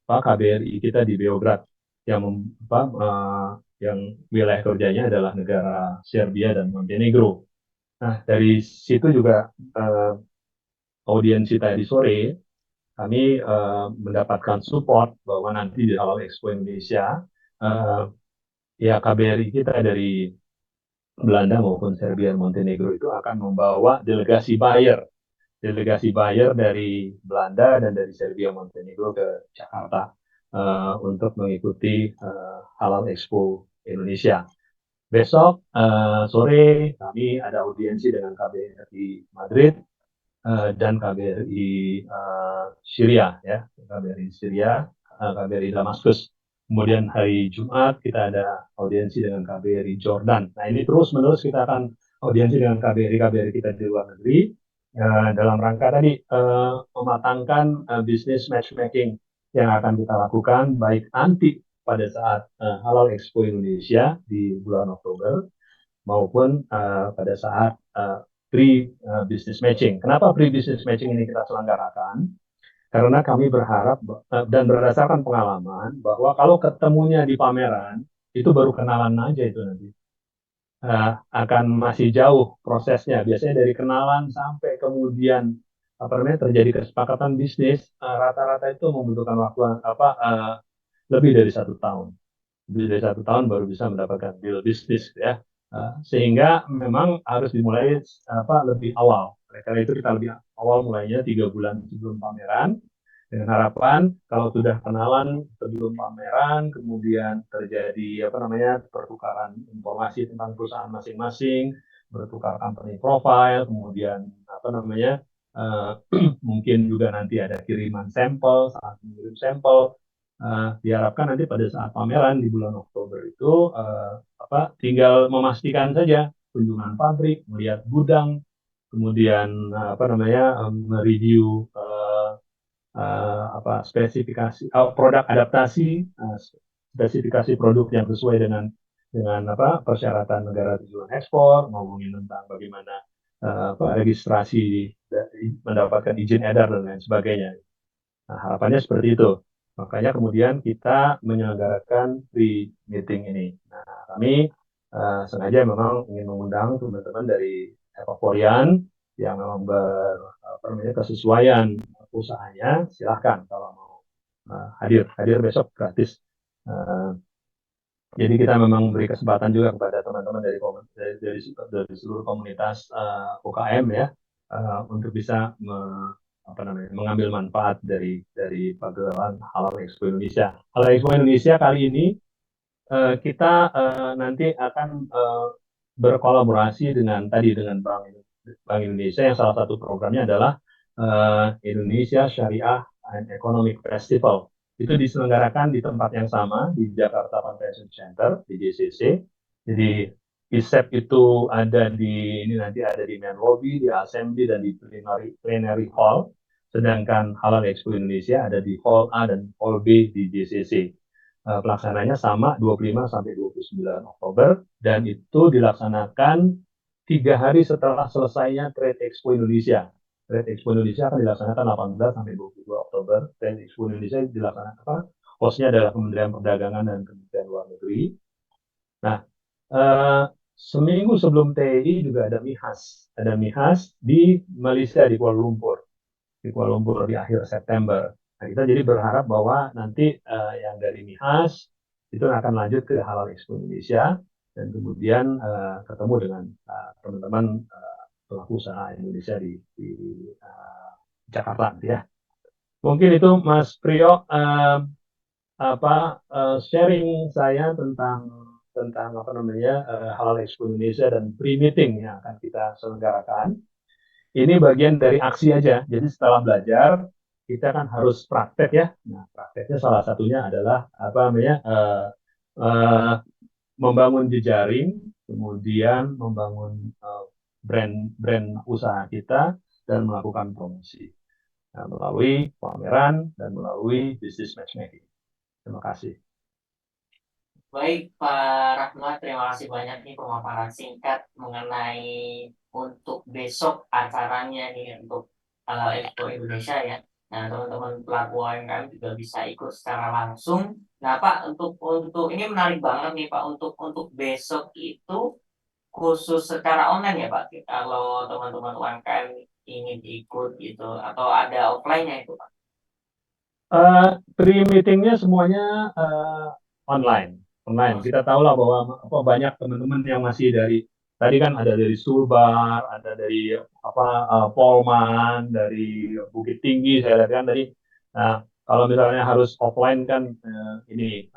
[SPEAKER 2] Pak KBRI kita di Beograd yang wilayah kerjanya adalah negara Serbia dan Montenegro. Nah, dari situ juga audiensi tadi sore kami mendapatkan support bahwa nanti di Halal Expo Indonesia ya KBRI kita dari Belanda maupun Serbia dan Montenegro itu akan membawa delegasi buyer dari Belanda dan dari Serbia Montenegro ke Jakarta untuk mengikuti Halal Expo Indonesia. Besok sore kami ada audiensi dengan KBRI Madrid dan KBRI Syria, ya, KBRI Syria, KBRI Damaskus. Kemudian hari Jumat kita ada audiensi dengan KBRI Jordan. Nah, ini terus-menerus kita akan audiensi dengan KBRI kita di luar negeri dalam rangka tadi mematangkan bisnis matchmaking yang akan kita lakukan baik nanti pada saat Halal Expo Indonesia di bulan Oktober maupun pada saat pre-business matching. Kenapa pre-business matching ini kita selenggarakan? Karena kami berharap dan berdasarkan pengalaman bahwa kalau ketemunya di pameran, itu baru kenalan aja itu nanti. Akan masih jauh prosesnya. Biasanya dari kenalan sampai kemudian terjadi kesepakatan bisnis, rata-rata itu membutuhkan waktu lebih dari 1 tahun. Lebih dari 1 tahun baru bisa mendapatkan deal bisnis, ya. Sehingga memang harus dimulai lebih awal. Karena itu kita lebih awal mulainya 3 bulan sebelum pameran, dengan harapan kalau sudah kenalan sebelum pameran, kemudian terjadi pertukaran informasi tentang perusahaan masing-masing, bertukar company profile, kemudian mungkin juga nanti ada kiriman sampel, saat mengirim sampel. Diharapkan nanti pada saat pameran di bulan Oktober itu tinggal memastikan saja kunjungan pabrik, melihat gudang, kemudian mereview spesifikasi produk adaptasi, spesifikasi produk yang sesuai dengan persyaratan negara tujuan ekspor, ngomongin tentang bagaimana registrasi, mendapatkan izin edar dan lain sebagainya. Nah, harapannya seperti itu. Makanya kemudian kita menyelenggarakan pre-meeting ini. Nah, kami sengaja memang ingin mengundang teman-teman dari Evaporian yang memang kesesuaian usahanya, silahkan kalau mau hadir besok gratis. Jadi kita memang beri kesempatan juga kepada teman-teman dari seluruh komunitas UKM, ya, untuk bisa mengambil manfaat dari pagelaran Halal Expo Indonesia. Halal Expo Indonesia kali ini kita nanti akan berkolaborasi dengan Bank Indonesia, yang salah satu programnya adalah Indonesia Syariah and Economic Festival. Itu diselenggarakan di tempat yang sama di Jakarta Convention Center di JCC. Jadi ISEP itu nanti ada di main lobby, di assembly, dan di plenary hall. Sedangkan Halal Expo Indonesia ada di Hall A dan Hall B di JCC. Pelaksananya sama 25 sampai 29 Oktober dan itu dilaksanakan 3 hari setelah selesainya Trade Expo Indonesia. Trade Expo Indonesia akan dilaksanakan 18 sampai 22 Oktober. Trade Expo Indonesia dilaksanakan apa? Hostnya adalah Kementerian Perdagangan dan Kementerian Luar Negeri. Nah, seminggu sebelum TEI juga ada MIHAS. Ada MIHAS di Malaysia, di Kuala Lumpur. Di Kuala Lumpur di akhir September. Nah, kita jadi berharap bahwa nanti yang dari MIHAS itu akan lanjut ke Halal Expo Indonesia dan kemudian ketemu dengan teman-teman pelaku usaha Indonesia di Jakarta, ya. Mungkin itu Mas Priyo sharing saya tentang apa namanya Halal Expo Indonesia dan pre-meeting yang akan kita selenggarakan. Ini bagian dari aksi aja. Jadi setelah belajar, kita kan harus praktek ya. Nah, prakteknya salah satunya adalah apa namanya membangun jejaring, kemudian membangun brand usaha kita dan melakukan promosi melalui pameran dan melalui business matchmaking. Terima kasih.
[SPEAKER 1] Baik, Pak Rahmat, terima kasih banyak nih pemaparan singkat mengenai untuk besok acaranya nih untuk Expo Indonesia ya. Nah, teman-teman pelaku UMKM juga bisa ikut secara langsung. Nah, Pak, untuk ini menarik banget nih, Pak, untuk besok itu khusus secara online ya, Pak. Kalau teman-teman UMKM ingin ikut gitu atau ada offline-nya itu, Pak.
[SPEAKER 2] Pre-meetingnya semuanya online. Kita tahu lah bahwa banyak teman-teman yang masih dari tadi kan ada dari Sulbar, ada dari Polman, dari Bukit Tinggi saya lihat kan tadi. Nah, kalau misalnya harus offline kan ini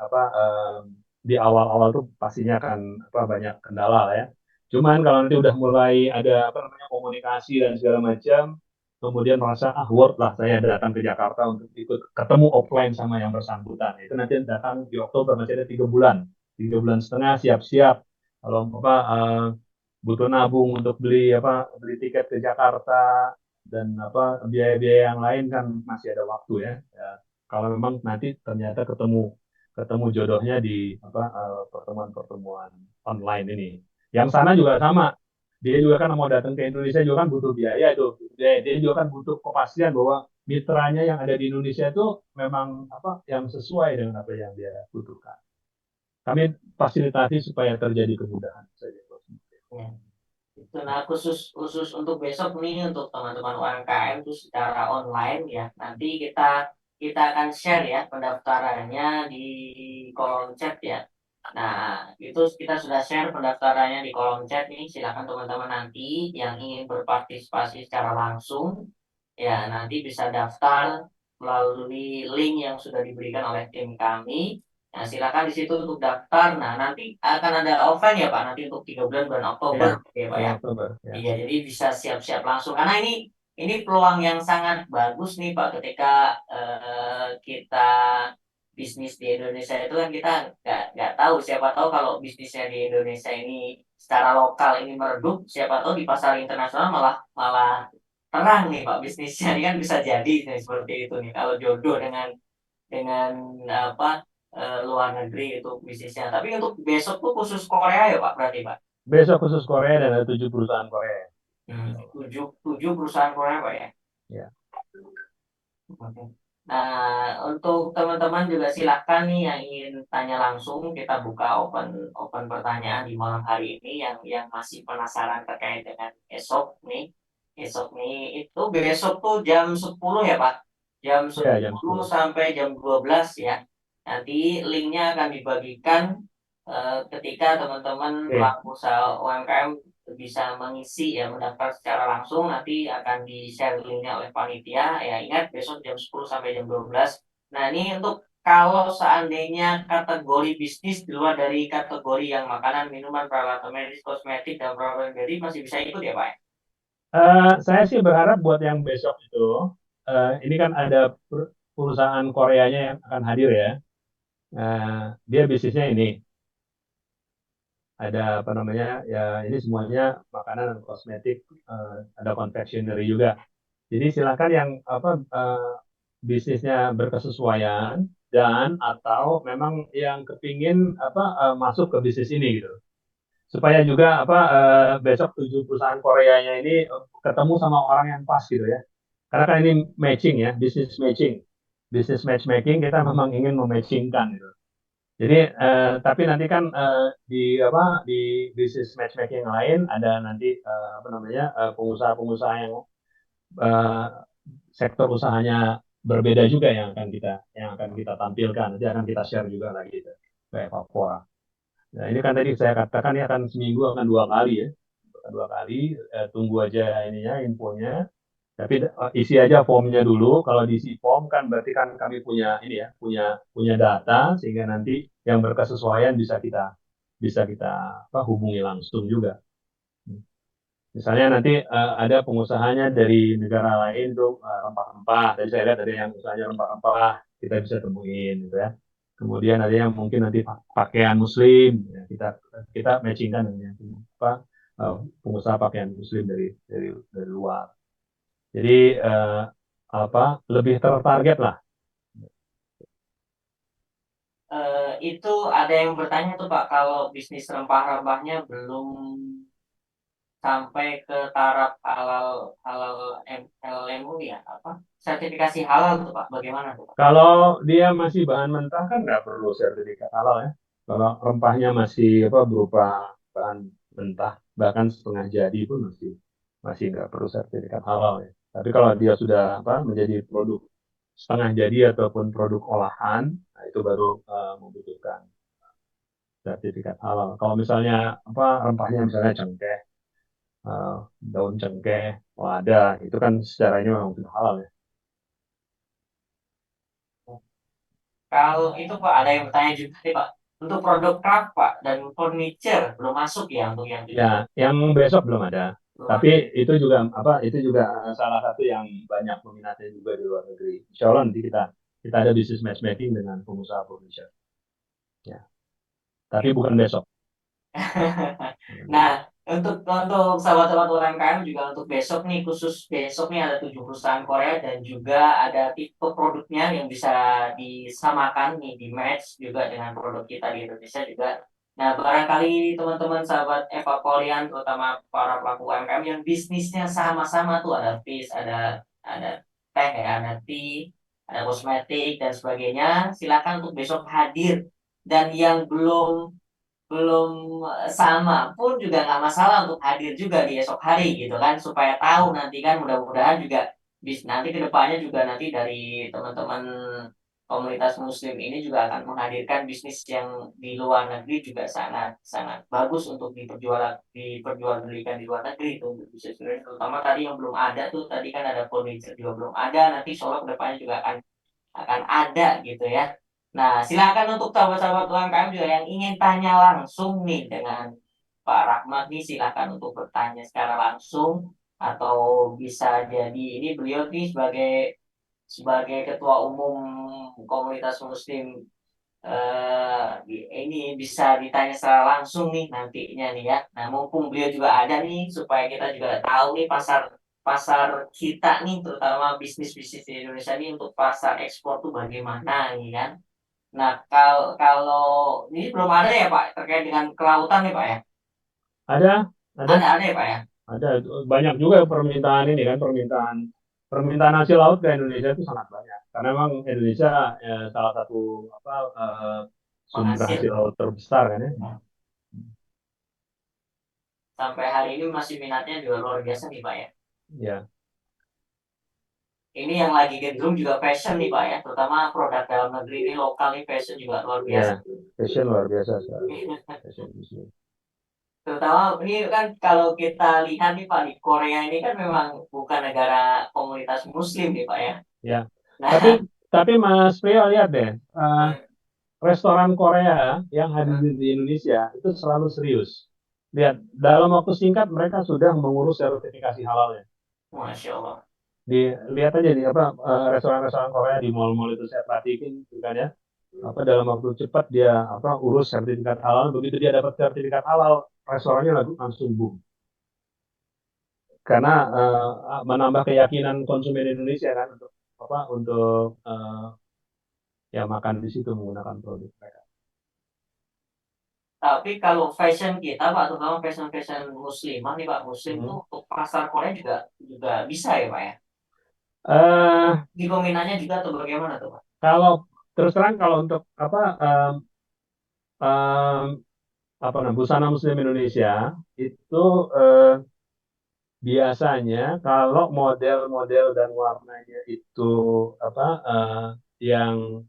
[SPEAKER 2] di awal-awal tuh pastinya akan banyak kendala lah ya. Cuman kalau nanti udah mulai ada komunikasi dan segala macam, kemudian merasa worth lah saya datang ke Jakarta untuk ikut ketemu offline sama yang bersangkutan. Itu nanti datang di Oktober, masih ada 3 bulan setengah siap-siap. Kalau butuh nabung untuk beli tiket ke Jakarta dan biaya-biaya yang lain kan masih ada waktu ya. Kalau memang nanti ternyata ketemu jodohnya di pertemuan-pertemuan online ini. Yang sana juga sama, dia juga kan mau datang ke Indonesia juga kan butuh biaya itu. Dia juga kan butuh kepastian bahwa mitranya yang ada di Indonesia itu memang yang sesuai dengan apa yang dia butuhkan. Kami fasilitasi supaya terjadi kemudahan saja.
[SPEAKER 1] Ya. Itu nah khusus untuk besok nih untuk teman-teman UMKM itu secara online ya. Nanti kita akan share ya pendaftarannya di kolom chat ya. Nah, itu kita sudah share pendaftarannya di kolom chat nih. Silakan teman-teman nanti yang ingin berpartisipasi secara langsung ya nanti bisa daftar melalui link yang sudah diberikan oleh tim kami. Nah, silakan di situ untuk daftar. Nah, nanti akan ada offline ya Pak, nanti untuk 3 bulan Oktober ya Pak ya.
[SPEAKER 2] Oktober, ya.
[SPEAKER 1] Iya, jadi bisa siap-siap langsung. Karena ini peluang yang sangat bagus nih Pak, ketika kita bisnis di Indonesia itu kan kita nggak tahu. Siapa tahu kalau bisnisnya di Indonesia ini secara lokal ini meredup, siapa tahu di pasar internasional malah terang nih Pak bisnisnya. Ini kan bisa jadi nih, seperti itu nih kalau jodoh dengan luar negeri itu bisnisnya. Tapi untuk besok tuh khusus Korea ya Pak berarti Pak?
[SPEAKER 2] Besok khusus Korea dan ada 7 perusahaan Korea.
[SPEAKER 1] 7 perusahaan Korea Pak ya?
[SPEAKER 2] Ya.
[SPEAKER 1] Oke. Nah, untuk teman-teman juga silakan nih yang ingin tanya langsung, kita buka open pertanyaan di malam hari ini yang masih penasaran terkait dengan esok nih. Esok nih itu besok tuh jam 10 ya Pak? Jam 10
[SPEAKER 2] Ya, jam 10.
[SPEAKER 1] sampai jam 12 ya. Nanti linknya akan dibagikan ketika teman-teman pelaku usaha UMKM bisa mengisi ya mendaftar secara langsung, nanti akan di-share linknya oleh panitia ya. Ingat besok jam 10 sampai jam 12. Nah, ini untuk kalau seandainya kategori bisnis di luar dari kategori yang makanan, minuman, peralatan medis, kosmetik, dan peralatan medis masih bisa ikut ya Pak?
[SPEAKER 2] Saya sih berharap buat yang besok itu, ini kan ada perusahaan Koreanya yang akan hadir ya. Dia bisnisnya ini ada ya ini semuanya makanan dan kosmetik, ada confectionery juga. Jadi silakan yang bisnisnya berkesesuaian dan atau memang yang kepingin masuk ke bisnis ini gitu. Supaya juga besok 7 perusahaan Koreanya ini ketemu sama orang yang pas gitu ya. Karena kan ini matching ya, business matching. Business matchmaking kita memang ingin mematchingkan gitu. Jadi tapi nanti kan di business matchmaking lain ada nanti pengusaha-pengusaha yang eh, sektor usahanya berbeda juga yang akan kita tampilkan. Nanti akan kita share juga lagi gitu, ke Evapora. Nah, ini kan tadi saya katakan ya akan seminggu akan 2 kali ya. Akan 2 kali, tunggu aja ininya, infonya. Tapi isi aja formnya dulu. Kalau diisi form kan berarti kan kami punya ini ya, punya data sehingga nanti yang berkesesuaian bisa kita hubungi langsung juga. Misalnya nanti ada pengusahanya dari negara lain tuh rempah-rempah. Tadi saya lihat ada yang usahanya rempah-rempah, kita bisa temuin gitu ya. Kemudian ada yang mungkin nanti pakaian Muslim, ya, kita matchingkan dengan pengusaha pakaian Muslim dari luar. Jadi lebih tertarget lah.
[SPEAKER 1] Itu ada yang bertanya tuh Pak, kalau bisnis rempah-rempahnya belum sampai ke taraf halal halal LMU ya apa sertifikasi halal tuh Pak, bagaimana tuh Pak?
[SPEAKER 2] Kalau dia masih bahan mentah kan nggak perlu sertifikat halal ya. Kalau rempahnya masih berupa bahan mentah, bahkan setengah jadi pun masih masih nggak perlu sertifikat halal ya. Tapi kalau dia sudah menjadi produk setengah jadi ataupun produk olahan, nah itu baru membutuhkan sertifikat halal. Kalau misalnya rempahnya misalnya cengkeh, eh, daun cengkeh, lada, itu kan secaranya memang sudah halal ya.
[SPEAKER 1] Kalau itu Pak ada yang bertanya juga nih Pak, untuk produk craft Pak dan furniture belum masuk ya untuk yang itu.
[SPEAKER 2] Ya, yang besok belum ada.
[SPEAKER 1] Belum
[SPEAKER 2] Tapi
[SPEAKER 1] masuk.
[SPEAKER 2] itu juga salah satu yang banyak peminatnya juga di luar negeri. Insya Allah nanti kita ada bisnis matchmaking dengan pengusaha furniture. Ya, tapi bukan besok.
[SPEAKER 1] Nah, untuk sahabat-sahabat UMKM juga untuk besok nih, khusus besok nih ada 7 perusahaan Korea dan juga ada tipe produknya yang bisa disamakan nih di match juga dengan produk kita di Indonesia juga. Nah, barangkali teman-teman sahabat Eva Polian terutama para pelaku UMKM yang bisnisnya sama-sama tuh ada fish, ada teh ya, ada tea, ada kosmetik dan sebagainya, silakan untuk besok hadir dan yang belum belum sama pun juga nggak masalah untuk hadir juga di esok hari gitu kan supaya tahu nanti kan mudah-mudahan juga nanti kedepannya juga nanti dari teman-teman komunitas muslim ini juga akan menghadirkan bisnis yang di luar negeri juga sangat sangat bagus untuk diperjualbelikan di luar negeri itu untuk bisnis terutama tadi yang belum ada tuh tadi kan ada furniture juga belum ada nanti Solo kedepannya juga akan ada gitu ya. Nah, silakan untuk sahabat-sahabat UMKM juga yang ingin tanya langsung nih dengan Pak Rahmat nih silakan untuk bertanya secara langsung atau bisa jadi ini beliau nih sebagai sebagai ketua umum komunitas muslim ini bisa ditanya secara langsung nih nantinya nih ya. Nah, mumpung beliau juga ada nih supaya kita juga tahu nih pasar pasar kita nih terutama bisnis-bisnis di Indonesia nih untuk pasar ekspor tuh bagaimana nih kan. Nah, kalau ini belum ada ya Pak terkait dengan kelautan nih Pak ya.
[SPEAKER 2] Ada, ada,
[SPEAKER 1] Ada ya Pak ya.
[SPEAKER 2] ada. Banyak juga permintaan ini kan, permintaan permintaan hasil laut ke Indonesia itu sangat banyak. Karena memang Indonesia salah satu sumber
[SPEAKER 1] Penghasil.
[SPEAKER 2] hasil laut terbesar kan ya.
[SPEAKER 1] Sampai hari ini masih minatnya juga luar biasa nih Pak ya.
[SPEAKER 2] Ya,
[SPEAKER 1] Ini yang lagi gendrung juga fashion nih Pak ya, terutama produk dalam negeri ini lokal nih fashion juga luar biasa.
[SPEAKER 2] ya, fashion luar biasa sekali. Fashion muslim.
[SPEAKER 1] Terutama ini kan kalau kita lihat nih Pak di Korea ini kan memang bukan negara komunitas Muslim nih Pak ya.
[SPEAKER 2] Ya,
[SPEAKER 1] Nah,
[SPEAKER 2] tapi Mas Priyo lihat deh, restoran Korea yang hadir di Indonesia itu selalu serius. Lihat, dalam waktu singkat mereka sudah mengurus sertifikasi halalnya.
[SPEAKER 1] Masya Allah.
[SPEAKER 2] Lihat aja di restoran-restoran Korea di mall-mall itu saya perhatiin gitu kan ya. Dalam waktu cepat dia urus sertifikat halal, begitu dia dapat sertifikat halal, restorannya langsung boom. karena menambah keyakinan konsumen Indonesia kan untuk ya makan di situ menggunakan produk mereka.
[SPEAKER 1] Tapi kalau fashion kita Pak, terutama fashion muslimah nih Pak, muslim tuh untuk pasar Korea juga juga bisa ya Pak ya?
[SPEAKER 2] Eh,
[SPEAKER 1] Peminatnya juga atau bagaimana tuh Pak?
[SPEAKER 2] Kalau terus terang kalau untuk em, busana muslim Indonesia itu biasanya kalau model-model dan warnanya itu yang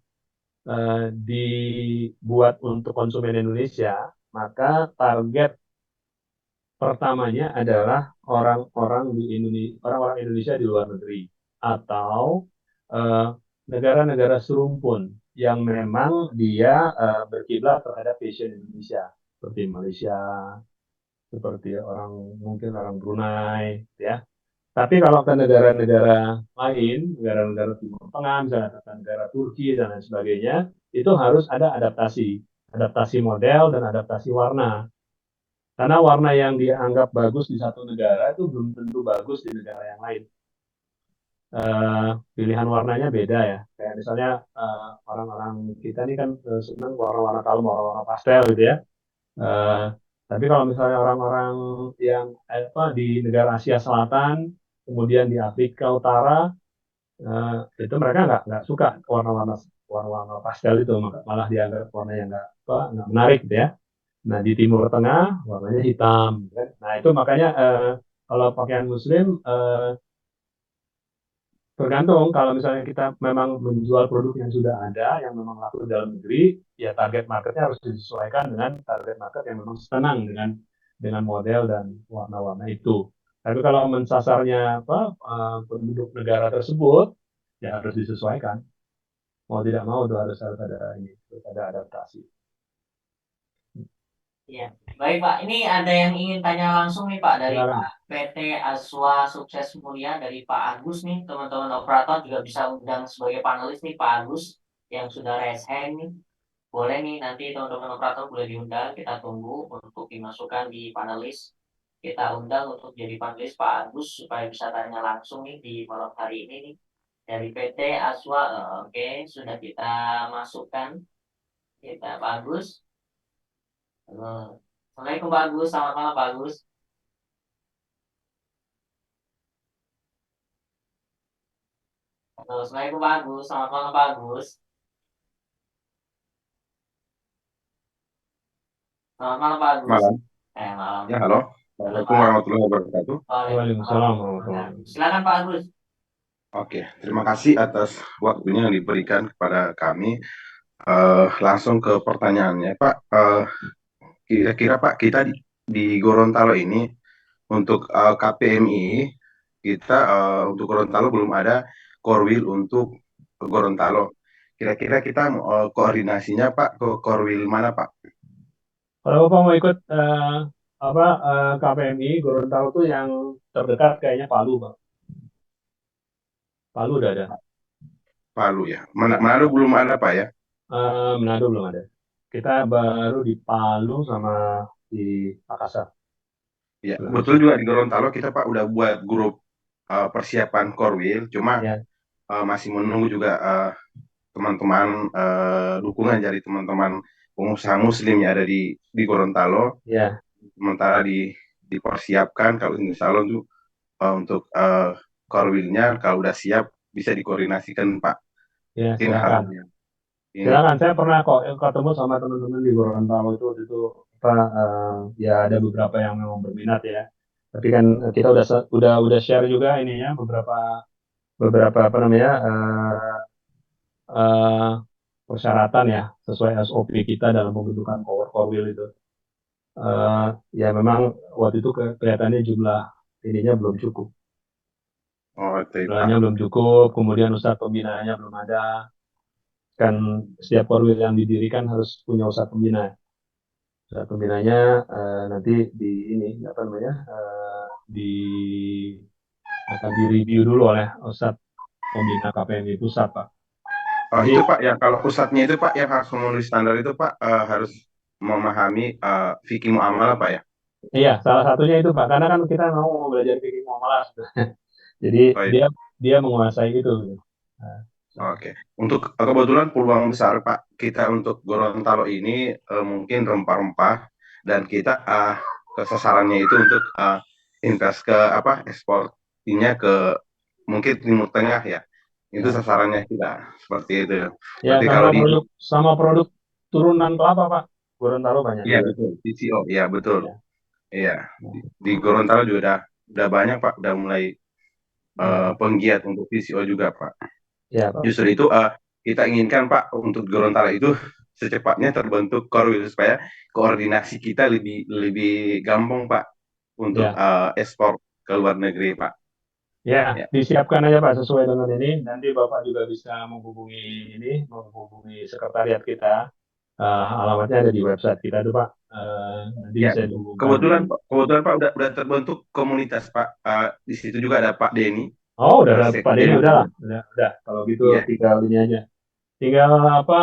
[SPEAKER 2] dibuat untuk konsumen Indonesia, maka target pertamanya adalah orang-orang Indonesia di luar negeri atau eh, negara-negara serumpun yang memang dia berkiblat terhadap fashion Indonesia, seperti Malaysia, seperti mungkin orang Brunei, ya. Tapi kalau ke negara-negara lain, negara-negara Timur Tengah, misalnya negara Turki dan lain sebagainya, itu harus ada adaptasi model dan adaptasi warna. Karena warna yang dianggap bagus di satu negara itu belum tentu bagus di negara yang lain. Pilihan warnanya beda ya. Kayak misalnya orang-orang kita ini kan senang warna-warna kalem, warna-warna pastel gitu ya. Eh, tapi kalau misalnya orang-orang yang di negara Asia Selatan, kemudian di Afrika Utara, itu mereka nggak suka warna-warna pastel itu, malah dianggap warna yang nggak menarik gitu ya. Nah, di Timur Tengah warnanya hitam, kan? Nah, itu makanya kalau pakaian Muslim tergantung. Kalau misalnya kita memang menjual produk yang sudah ada, yang memang laku di dalam negeri, ya target marketnya harus disesuaikan dengan target market yang memang senang dengan model dan warna-warna itu. Tapi kalau mensasarnya penduduk negara tersebut, ya harus disesuaikan. Mau tidak mau itu harus ada adaptasi.
[SPEAKER 1] Iya, baik Pak. Ini ada yang ingin tanya langsung nih Pak dari
[SPEAKER 2] Silakan.
[SPEAKER 1] Pak PT Aswa Sukses Mulia dari Pak Agus nih. Teman-teman operator juga bisa undang sebagai panelis nih Pak Agus yang sudah raise hand nih. Boleh nih nanti teman-teman operator boleh diundang. Kita tunggu untuk dimasukkan di panelis. Kita undang untuk jadi panelis Pak Agus supaya bisa tanya langsung nih di malam hari ini nih dari PT Aswa. Oke, sudah kita masukkan. Kita Pak Agus. Assalamualaikum Pak Agus, selamat malam Pak Agus. Assalamualaikum Pak Agus, selamat malam Pak Agus. Selamat malam Pak Agus.
[SPEAKER 9] Malam.
[SPEAKER 1] Malam.
[SPEAKER 9] Ya, halo. Assalamualaikum warahmatullahi wabarakatuh.
[SPEAKER 2] Waalaikumsalam warahmatullahi wabarakatuh.
[SPEAKER 1] Silakan Pak Agus.
[SPEAKER 9] Oke, terima kasih atas waktunya yang diberikan kepada kami. Langsung ke pertanyaannya, Pak. Kira-kira Pak, kita di Gorontalo ini untuk KPMI, kita untuk Gorontalo belum ada Korwil untuk Gorontalo. Kira-kira kita koordinasinya Pak ke Korwil mana Pak?
[SPEAKER 2] Kalau Bapak mau ikut KPMI Gorontalo tuh yang terdekat kayaknya Palu, Pak. Palu udah ada.
[SPEAKER 9] Palu ya. Manado belum ada Pak ya?
[SPEAKER 2] Manado belum ada. Kita baru di Palu sama di Makassar.
[SPEAKER 9] Ya, betul juga di Gorontalo kita Pak udah buat grup persiapan Korwil, cuma masih menunggu juga teman-teman dukungan dari teman-teman pengusaha Muslim yang ada di Gorontalo.
[SPEAKER 2] Ya.
[SPEAKER 9] Sementara dipersiapkan kalau insya Allah untuk Korwilnya kalau udah siap bisa dikoordinasikan Pak.
[SPEAKER 2] Ya, silakan. Silakan, saya pernah kok ketemu sama teman-teman di Gorontalo itu ya ada beberapa yang memang berminat ya. Tapi kan kita udah share juga ini ya beberapa persyaratan ya sesuai SOP kita dalam pembentukan Korwil itu. Ya memang waktu itu kelihatannya jumlah ininya belum cukup. Jumlahnya belum cukup, kemudian ustadz pembinaannya belum ada. Kan setiap Korwil yang didirikan harus punya ustadz pembina. Ustadz pembinanya nanti akan direview dulu oleh ustadz pembina KPMI pusat Pak.
[SPEAKER 9] Itu Pak ya, kalau pusatnya itu Pak yang harus memenuhi standar itu Pak harus memahami fikih muamalah Pak ya.
[SPEAKER 2] Iya, salah satunya itu Pak, karena kan kita mau belajar bikin malas. Jadi
[SPEAKER 9] Baik.
[SPEAKER 2] dia menguasai itu. Nah,
[SPEAKER 9] Oke, untuk kebetulan peluang besar Pak kita untuk Gorontalo ini mungkin rempah-rempah dan kita kesasarannya itu untuk invest ke apa ekspornya ke mungkin Timur Tengah ya. Itu
[SPEAKER 2] ya.
[SPEAKER 9] sasarannya kita seperti itu.
[SPEAKER 2] Ya,
[SPEAKER 9] Berarti kalau di
[SPEAKER 2] sama produk turunan kelapa Pak. Gorontalo banyak
[SPEAKER 9] iya
[SPEAKER 2] juga.
[SPEAKER 9] betul TCO, iya betul.
[SPEAKER 2] Ya,
[SPEAKER 9] Iya,
[SPEAKER 2] ya,
[SPEAKER 9] di Gorontalo juga udah banyak Pak, udah mulai
[SPEAKER 2] ya,
[SPEAKER 9] penggiat untuk TCO juga Pak.
[SPEAKER 2] ya, Pak.
[SPEAKER 9] Justru itu kita inginkan Pak untuk Gorontalo itu secepatnya terbentuk korwil supaya koordinasi kita lebih lebih gampang Pak untuk
[SPEAKER 2] Ya,
[SPEAKER 9] ekspor ke luar negeri Pak.
[SPEAKER 2] ya,
[SPEAKER 9] Ya,
[SPEAKER 2] disiapkan aja Pak sesuai dengan ini. Nanti Bapak juga bisa menghubungi sekretariat kita. Alamatnya ada di website kita tuh Pak. Nanti
[SPEAKER 9] ya.
[SPEAKER 2] bisa dihubungkan di.
[SPEAKER 9] Kebetulan Pak udah terbentuk komunitas Pak. Di situ juga ada Pak Denny,
[SPEAKER 2] Oh, udah ada Pak Denny,
[SPEAKER 9] Sekjen.
[SPEAKER 2] udah lah. Udah. Kalau gitu
[SPEAKER 9] Iya,
[SPEAKER 2] tinggal ini aja. Tinggal apa?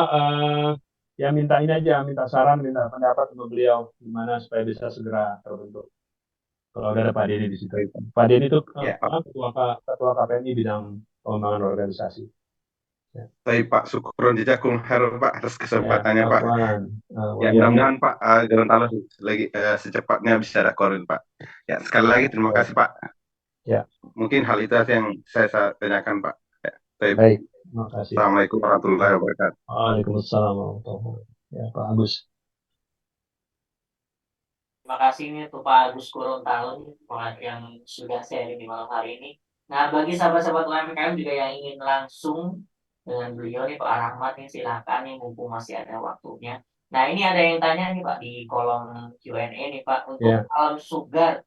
[SPEAKER 2] Ya minta ini aja, minta saran, minta pendapat untuk beliau gimana supaya bisa segera terbentuk. Kalau udah ada Pak Denny di situ.
[SPEAKER 9] baik, Pak.
[SPEAKER 2] Pak Denny itu
[SPEAKER 9] Ya,
[SPEAKER 2] ketua KPMI bidang pengembangan organisasi. Ya,
[SPEAKER 9] baik Pak. Syukur jazakum khair Pak atas
[SPEAKER 2] ya,
[SPEAKER 9] kesempatannya Pak.
[SPEAKER 2] Afwan.
[SPEAKER 9] Ya,
[SPEAKER 2] Waliamu.
[SPEAKER 9] mudah-mudahan Pak Gorontalo lagi secepatnya bisa ada korin Pak. Ya, sekali lagi terima kasih Pak.
[SPEAKER 2] Ya,
[SPEAKER 9] Mungkin hal itu aja yang saya tanyakan Pak. Ya, baik.
[SPEAKER 2] baik. Terima kasih.
[SPEAKER 9] Assalamualaikum warahmatullahi wabarakatuh.
[SPEAKER 2] Waalaikumsalam warahmatullahi wabarakatuh. Ya, Pak Agus.
[SPEAKER 1] Terima kasih nih untuk Pak Agus Gorontalo yang sudah sharing di malam hari ini. Nah, bagi sahabat-sahabat UMKM juga yang ingin langsung dengan beliau nih Pak Rahmat nih silakan nih mumpung masih ada waktunya. Nah, ini ada yang tanya nih Pak di kolom Q&A nih Pak untuk
[SPEAKER 2] Ya.
[SPEAKER 1] Alam Sugar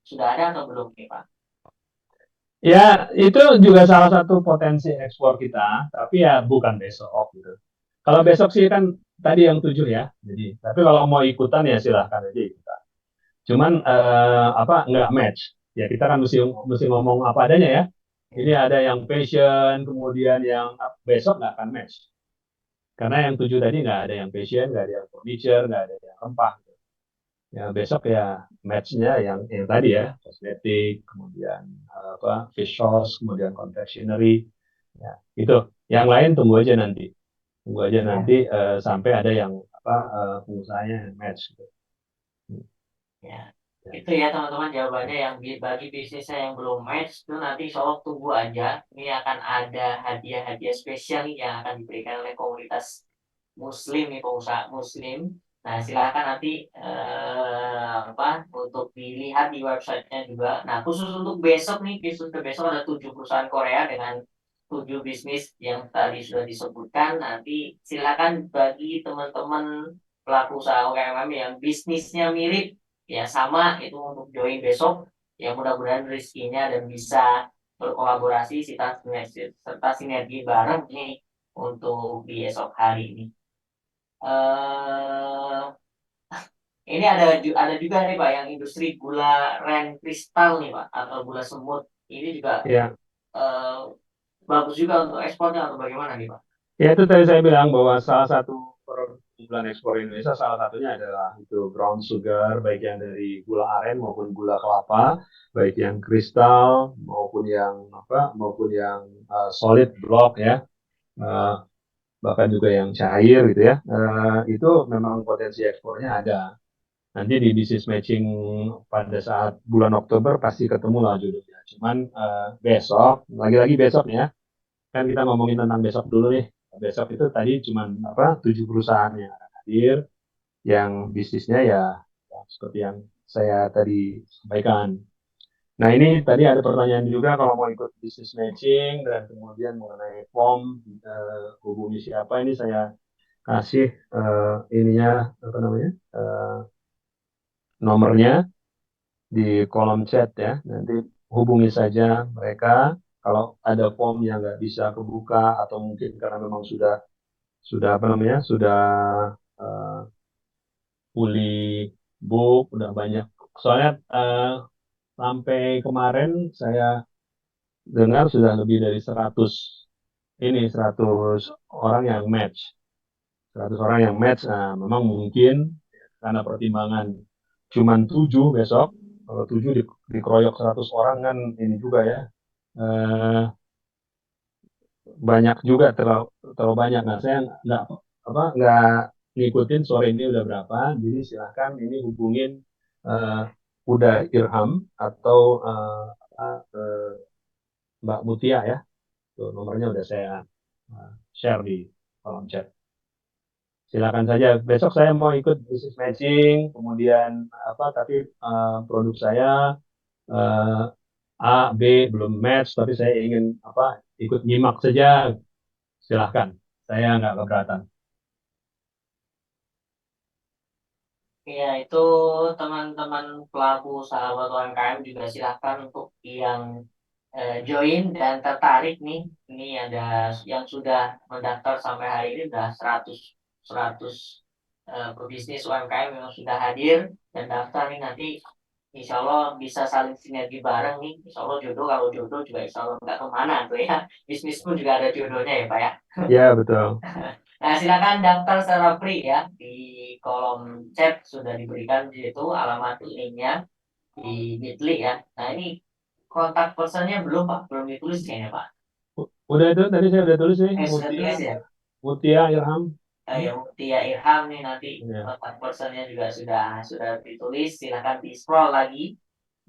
[SPEAKER 1] sudah ada atau belum nih Pak?
[SPEAKER 2] Ya, itu juga salah satu potensi ekspor kita, tapi ya bukan besok gitu. Kalau besok sih kan tadi yang 7 ya. Jadi, tapi kalau mau ikutan ya silahkan aja ikutan. Cuman nggak match. Ya kita kan mesti ngomong apa adanya ya. Ini ada yang passion, kemudian yang besok nggak akan match. Karena yang 7 tadi nggak ada yang passion, nggak ada yang furniture, nggak ada yang rempah. Ya besok ya match-nya yang tadi ya, kosmetik, kemudian fish sauce, kemudian confectionery. Ya, itu. Yang lain tunggu aja nanti. Tunggu aja nanti sampai ada yang pengusahanya yang match gitu.
[SPEAKER 1] Ya, itu ya teman-teman jawabannya yang bagi bisnisnya yang belum match itu nanti insya Allah tunggu aja. Ini akan ada hadiah-hadiah spesial nih yang akan diberikan oleh komunitas Muslim nih pengusaha Muslim. Nah silakan nanti untuk dilihat di websitenya juga. Nah khusus untuk besok nih, khusus ke besok ada 7 perusahaan Korea dengan 7 bisnis yang tadi sudah disebutkan. Nanti silakan bagi teman-teman pelaku usaha UMKM yang bisnisnya mirip ya sama itu untuk join besok ya mudah-mudahan rezekinya dan bisa berkolaborasi serta sinergi bareng nih untuk di esok hari ini. eh ini ada juga nih Pak yang industri gula ren kristal nih Pak atau gula semut ini juga
[SPEAKER 2] Ya.
[SPEAKER 1] bagus juga untuk ekspornya atau bagaimana nih Pak?
[SPEAKER 2] Ya itu tadi saya bilang bahwa salah satu keunggulan ekspor Indonesia salah satunya adalah itu brown sugar, baik yang dari gula aren maupun gula kelapa, baik yang kristal maupun yang solid block ya, bahkan juga yang cair gitu ya. Itu memang potensi ekspornya ada. Nanti di business matching pada saat bulan Oktober pasti ketemu lah judulnya. Cuman besok, lagi-lagi besok ya, kan kita ngomongin tentang besok dulu nih. Besok itu tadi cuma 7 perusahaan yang akan hadir, yang bisnisnya ya seperti yang saya tadi sampaikan. Nah ini tadi ada pertanyaan juga kalau mau ikut bisnis matching dan kemudian mengenai form hubungi siapa ini saya kasih ininya apa namanya nomornya di kolom chat ya. Nanti hubungi saja mereka. Kalau ada form yang nggak bisa kebuka atau mungkin karena memang sudah apa namanya uh, fully book, udah banyak. Soalnya sampai kemarin saya dengar sudah lebih dari 100 orang yang match. 100 orang yang match, nah, memang mungkin karena pertimbangan cuman 7 besok. Kalau 7 dikeroyok 100 orang kan ini juga ya. Eh, Banyak juga, terlalu banyak. Nah, saya nggak ngikutin sore ini udah berapa. Jadi silahkan ini hubungin eh, Uda Irham atau eh, Mbak Mutia ya. Tuh, nomornya udah saya share di kolom chat. Silakan saja. Besok saya mau ikut business matching, kemudian tapi produk saya eh, A, B belum match, tapi saya ingin ikut nyimak saja. Silahkan. Saya nggak keberatan.
[SPEAKER 1] Ya, itu teman-teman pelaku sahabat UMKM juga silahkan untuk yang join dan tertarik nih. Ini ada yang sudah mendaftar sampai hari ini udah 100 pebisnis UMKM yang sudah hadir dan daftar nih. Nanti insya Allah bisa saling sinergi bareng nih. Insya Allah jodoh, kalau jodoh juga insya Allah nggak kemana tuh ya. Bisnis pun juga ada jodohnya ya Pak ya.
[SPEAKER 2] Ya, betul.
[SPEAKER 1] Nah, silakan daftar secara free ya. Di kolom chat sudah diberikan di situ alamat linknya di Bitly ya. Nah, ini kontak personnya belum Pak, belum ditulis kayaknya Pak.
[SPEAKER 2] Udah itu tadi saya udah tulis nih.
[SPEAKER 1] Sudah tulis ya.
[SPEAKER 2] Mutia Irham.
[SPEAKER 1] Ya, Mutia Irham nih nanti
[SPEAKER 2] Ya.
[SPEAKER 1] kontak personnya juga sudah ditulis. Silakan di scroll lagi.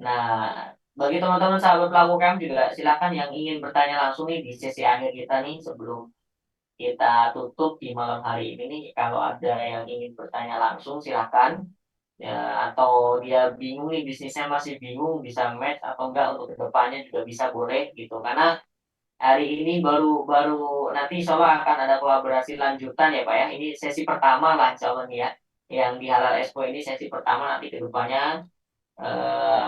[SPEAKER 1] Nah, bagi teman-teman sahabat pelaku UMKM juga silakan yang ingin bertanya langsung nih di sesi akhir kita nih sebelum kita tutup di malam hari ini nih. Kalau ada yang ingin bertanya langsung silakan ya, atau dia bingung nih bisnisnya masih bingung bisa match atau enggak untuk kedepannya juga bisa boleh gitu, karena hari ini baru baru nanti insya Allah akan ada kolaborasi lanjutan ya Pak ya. Ini sesi pertama lah insya Allah nih ya, yang di Halal Expo ini sesi pertama. Nanti kedepannya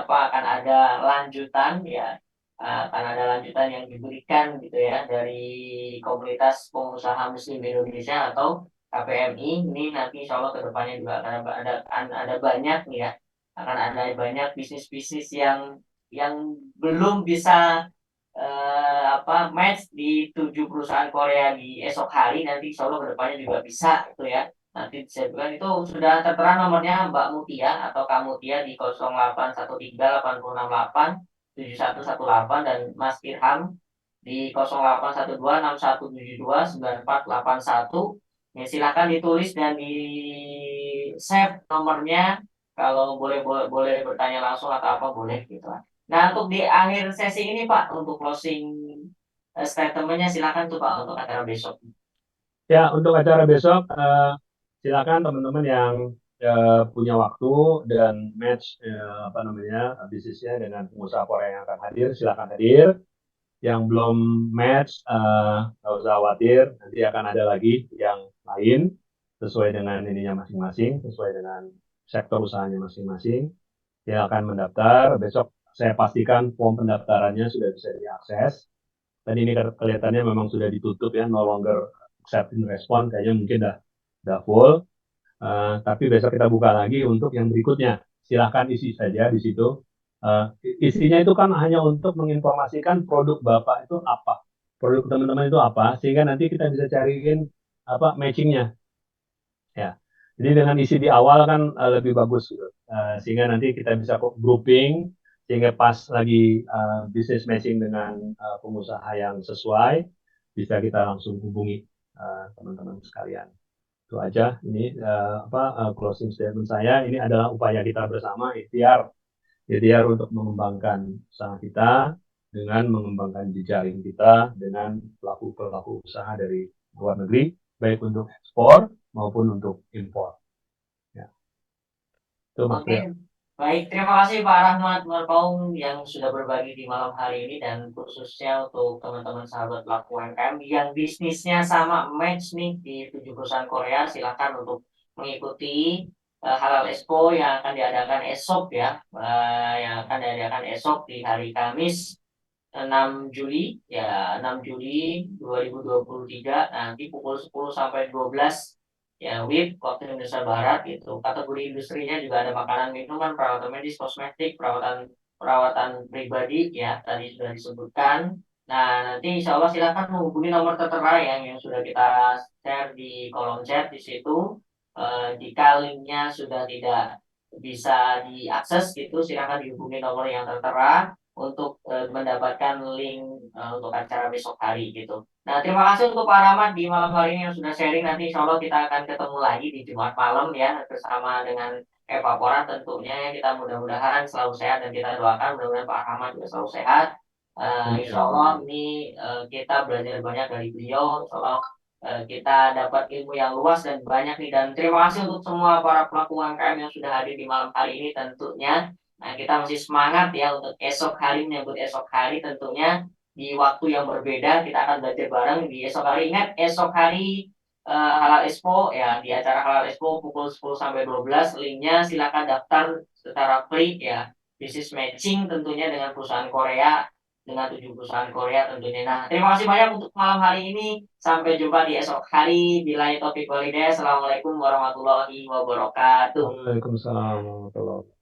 [SPEAKER 1] akan ada lanjutan ya, akan ada lanjutan yang diberikan gitu ya dari komunitas pengusaha Muslim Indonesia atau KPMI. Ini nanti insya Allah kedepannya juga akan ada banyak nih ya, akan ada banyak bisnis-bisnis yang belum bisa match di 7 perusahaan Korea di esok hari. Nanti insya Allah kedepannya juga bisa itu ya. Nanti disebutkan itu sudah tertera nomornya Mbak Mutia atau Kak Mutia di 0813 868 7118 dan Mas Irham di 081261729481. Ya, silakan ditulis dan di save nomornya. Kalau boleh bertanya langsung atau apa boleh gitu. Nah, untuk di akhir sesi ini Pak, untuk closing statementnya silakan tuh Pak untuk acara besok.
[SPEAKER 2] Ya, untuk acara besok silakan teman-teman yang punya waktu dan match bisnisnya dengan pengusaha Korea yang akan hadir, silakan hadir. Yang belum match nggak usah khawatir, nanti akan ada lagi yang lain sesuai dengan ininya masing-masing, sesuai dengan sektor usahanya masing-masing. Silakan mendaftar. Besok saya pastikan form pendaftarannya sudah bisa diakses. Dan ini kelihatannya memang sudah ditutup ya, no longer accepting respon, kayaknya mungkin udah full. Tapi besok kita buka lagi untuk yang berikutnya. Silahkan isi saja di situ. Isinya itu kan hanya untuk menginformasikan produk Bapak itu apa, produk teman-teman itu apa, sehingga nanti kita bisa cariin matchingnya. Ya. Jadi dengan isi di awal kan lebih bagus gitu. Sehingga nanti kita bisa grouping sehingga pas lagi business matching dengan pengusaha yang sesuai, bisa kita langsung hubungi teman-teman sekalian. Itu aja ini closing statement saya. Ini adalah upaya kita bersama, ikhtiar untuk mengembangkan usaha kita dengan mengembangkan jejaring kita dengan pelaku-pelaku usaha dari luar negeri, baik untuk ekspor maupun untuk impor. Ya. Itu
[SPEAKER 1] Oke, baik. Terima kasih Pak Rahmat Marpaung yang sudah berbagi di malam hari ini, dan khususnya untuk teman-teman sahabat pelaku UMKM yang bisnisnya sama match nih di 7 perusahaan Korea. Silakan untuk mengikuti Halal Expo yang akan diadakan esok ya, di hari Kamis 6 Juli ya, 6 Juli 2023 nanti pukul 10 sampai 12 ya, WIB waktu Indonesia Barat itu. Kategori industrinya juga ada makanan, minuman, perawatan medis, kosmetik, perawatan pribadi ya, tadi sudah disebutkan. Nah, nanti insya Allah silakan menghubungi nomor tertera yang sudah kita share di kolom chat di situ. Jika linknya sudah tidak bisa diakses gitu, silakan dihubungi nomor yang tertera untuk mendapatkan link untuk acara besok hari gitu. Nah, terima kasih untuk Pak Rahmat di malam hari ini yang sudah sharing. Nanti insya Allah kita akan ketemu lagi di Jumat malam ya, bersama dengan Eva Pora tentunya. Kita mudah-mudahan selalu sehat dan kita doakan mudah-mudahan Pak Rahmat juga selalu sehat. Insya Allah ini kita belajar banyak dari beliau. Insya Allah kita dapat ilmu yang luas dan banyak nih. Dan terima kasih untuk semua para pelaku UMKM yang sudah hadir di malam hari ini tentunya. Nah, kita masih semangat ya untuk esok hari, menyambut esok hari tentunya di waktu yang berbeda. Kita akan belajar bareng di esok hari. Ingat, esok hari Halal Expo ya, di acara Halal Expo pukul 10 sampai 12. Linknya silakan daftar secara free ya. Bisnis matching tentunya dengan perusahaan Korea, dengan 7 perusahaan Korea tentunya. Nah, terima kasih banyak untuk malam hari ini. Sampai jumpa di esok hari. Bila topik walidaya. Assalamualaikum warahmatullahi wabarakatuh.
[SPEAKER 2] Waalaikumsalam warahmatullahi wabarakatuh.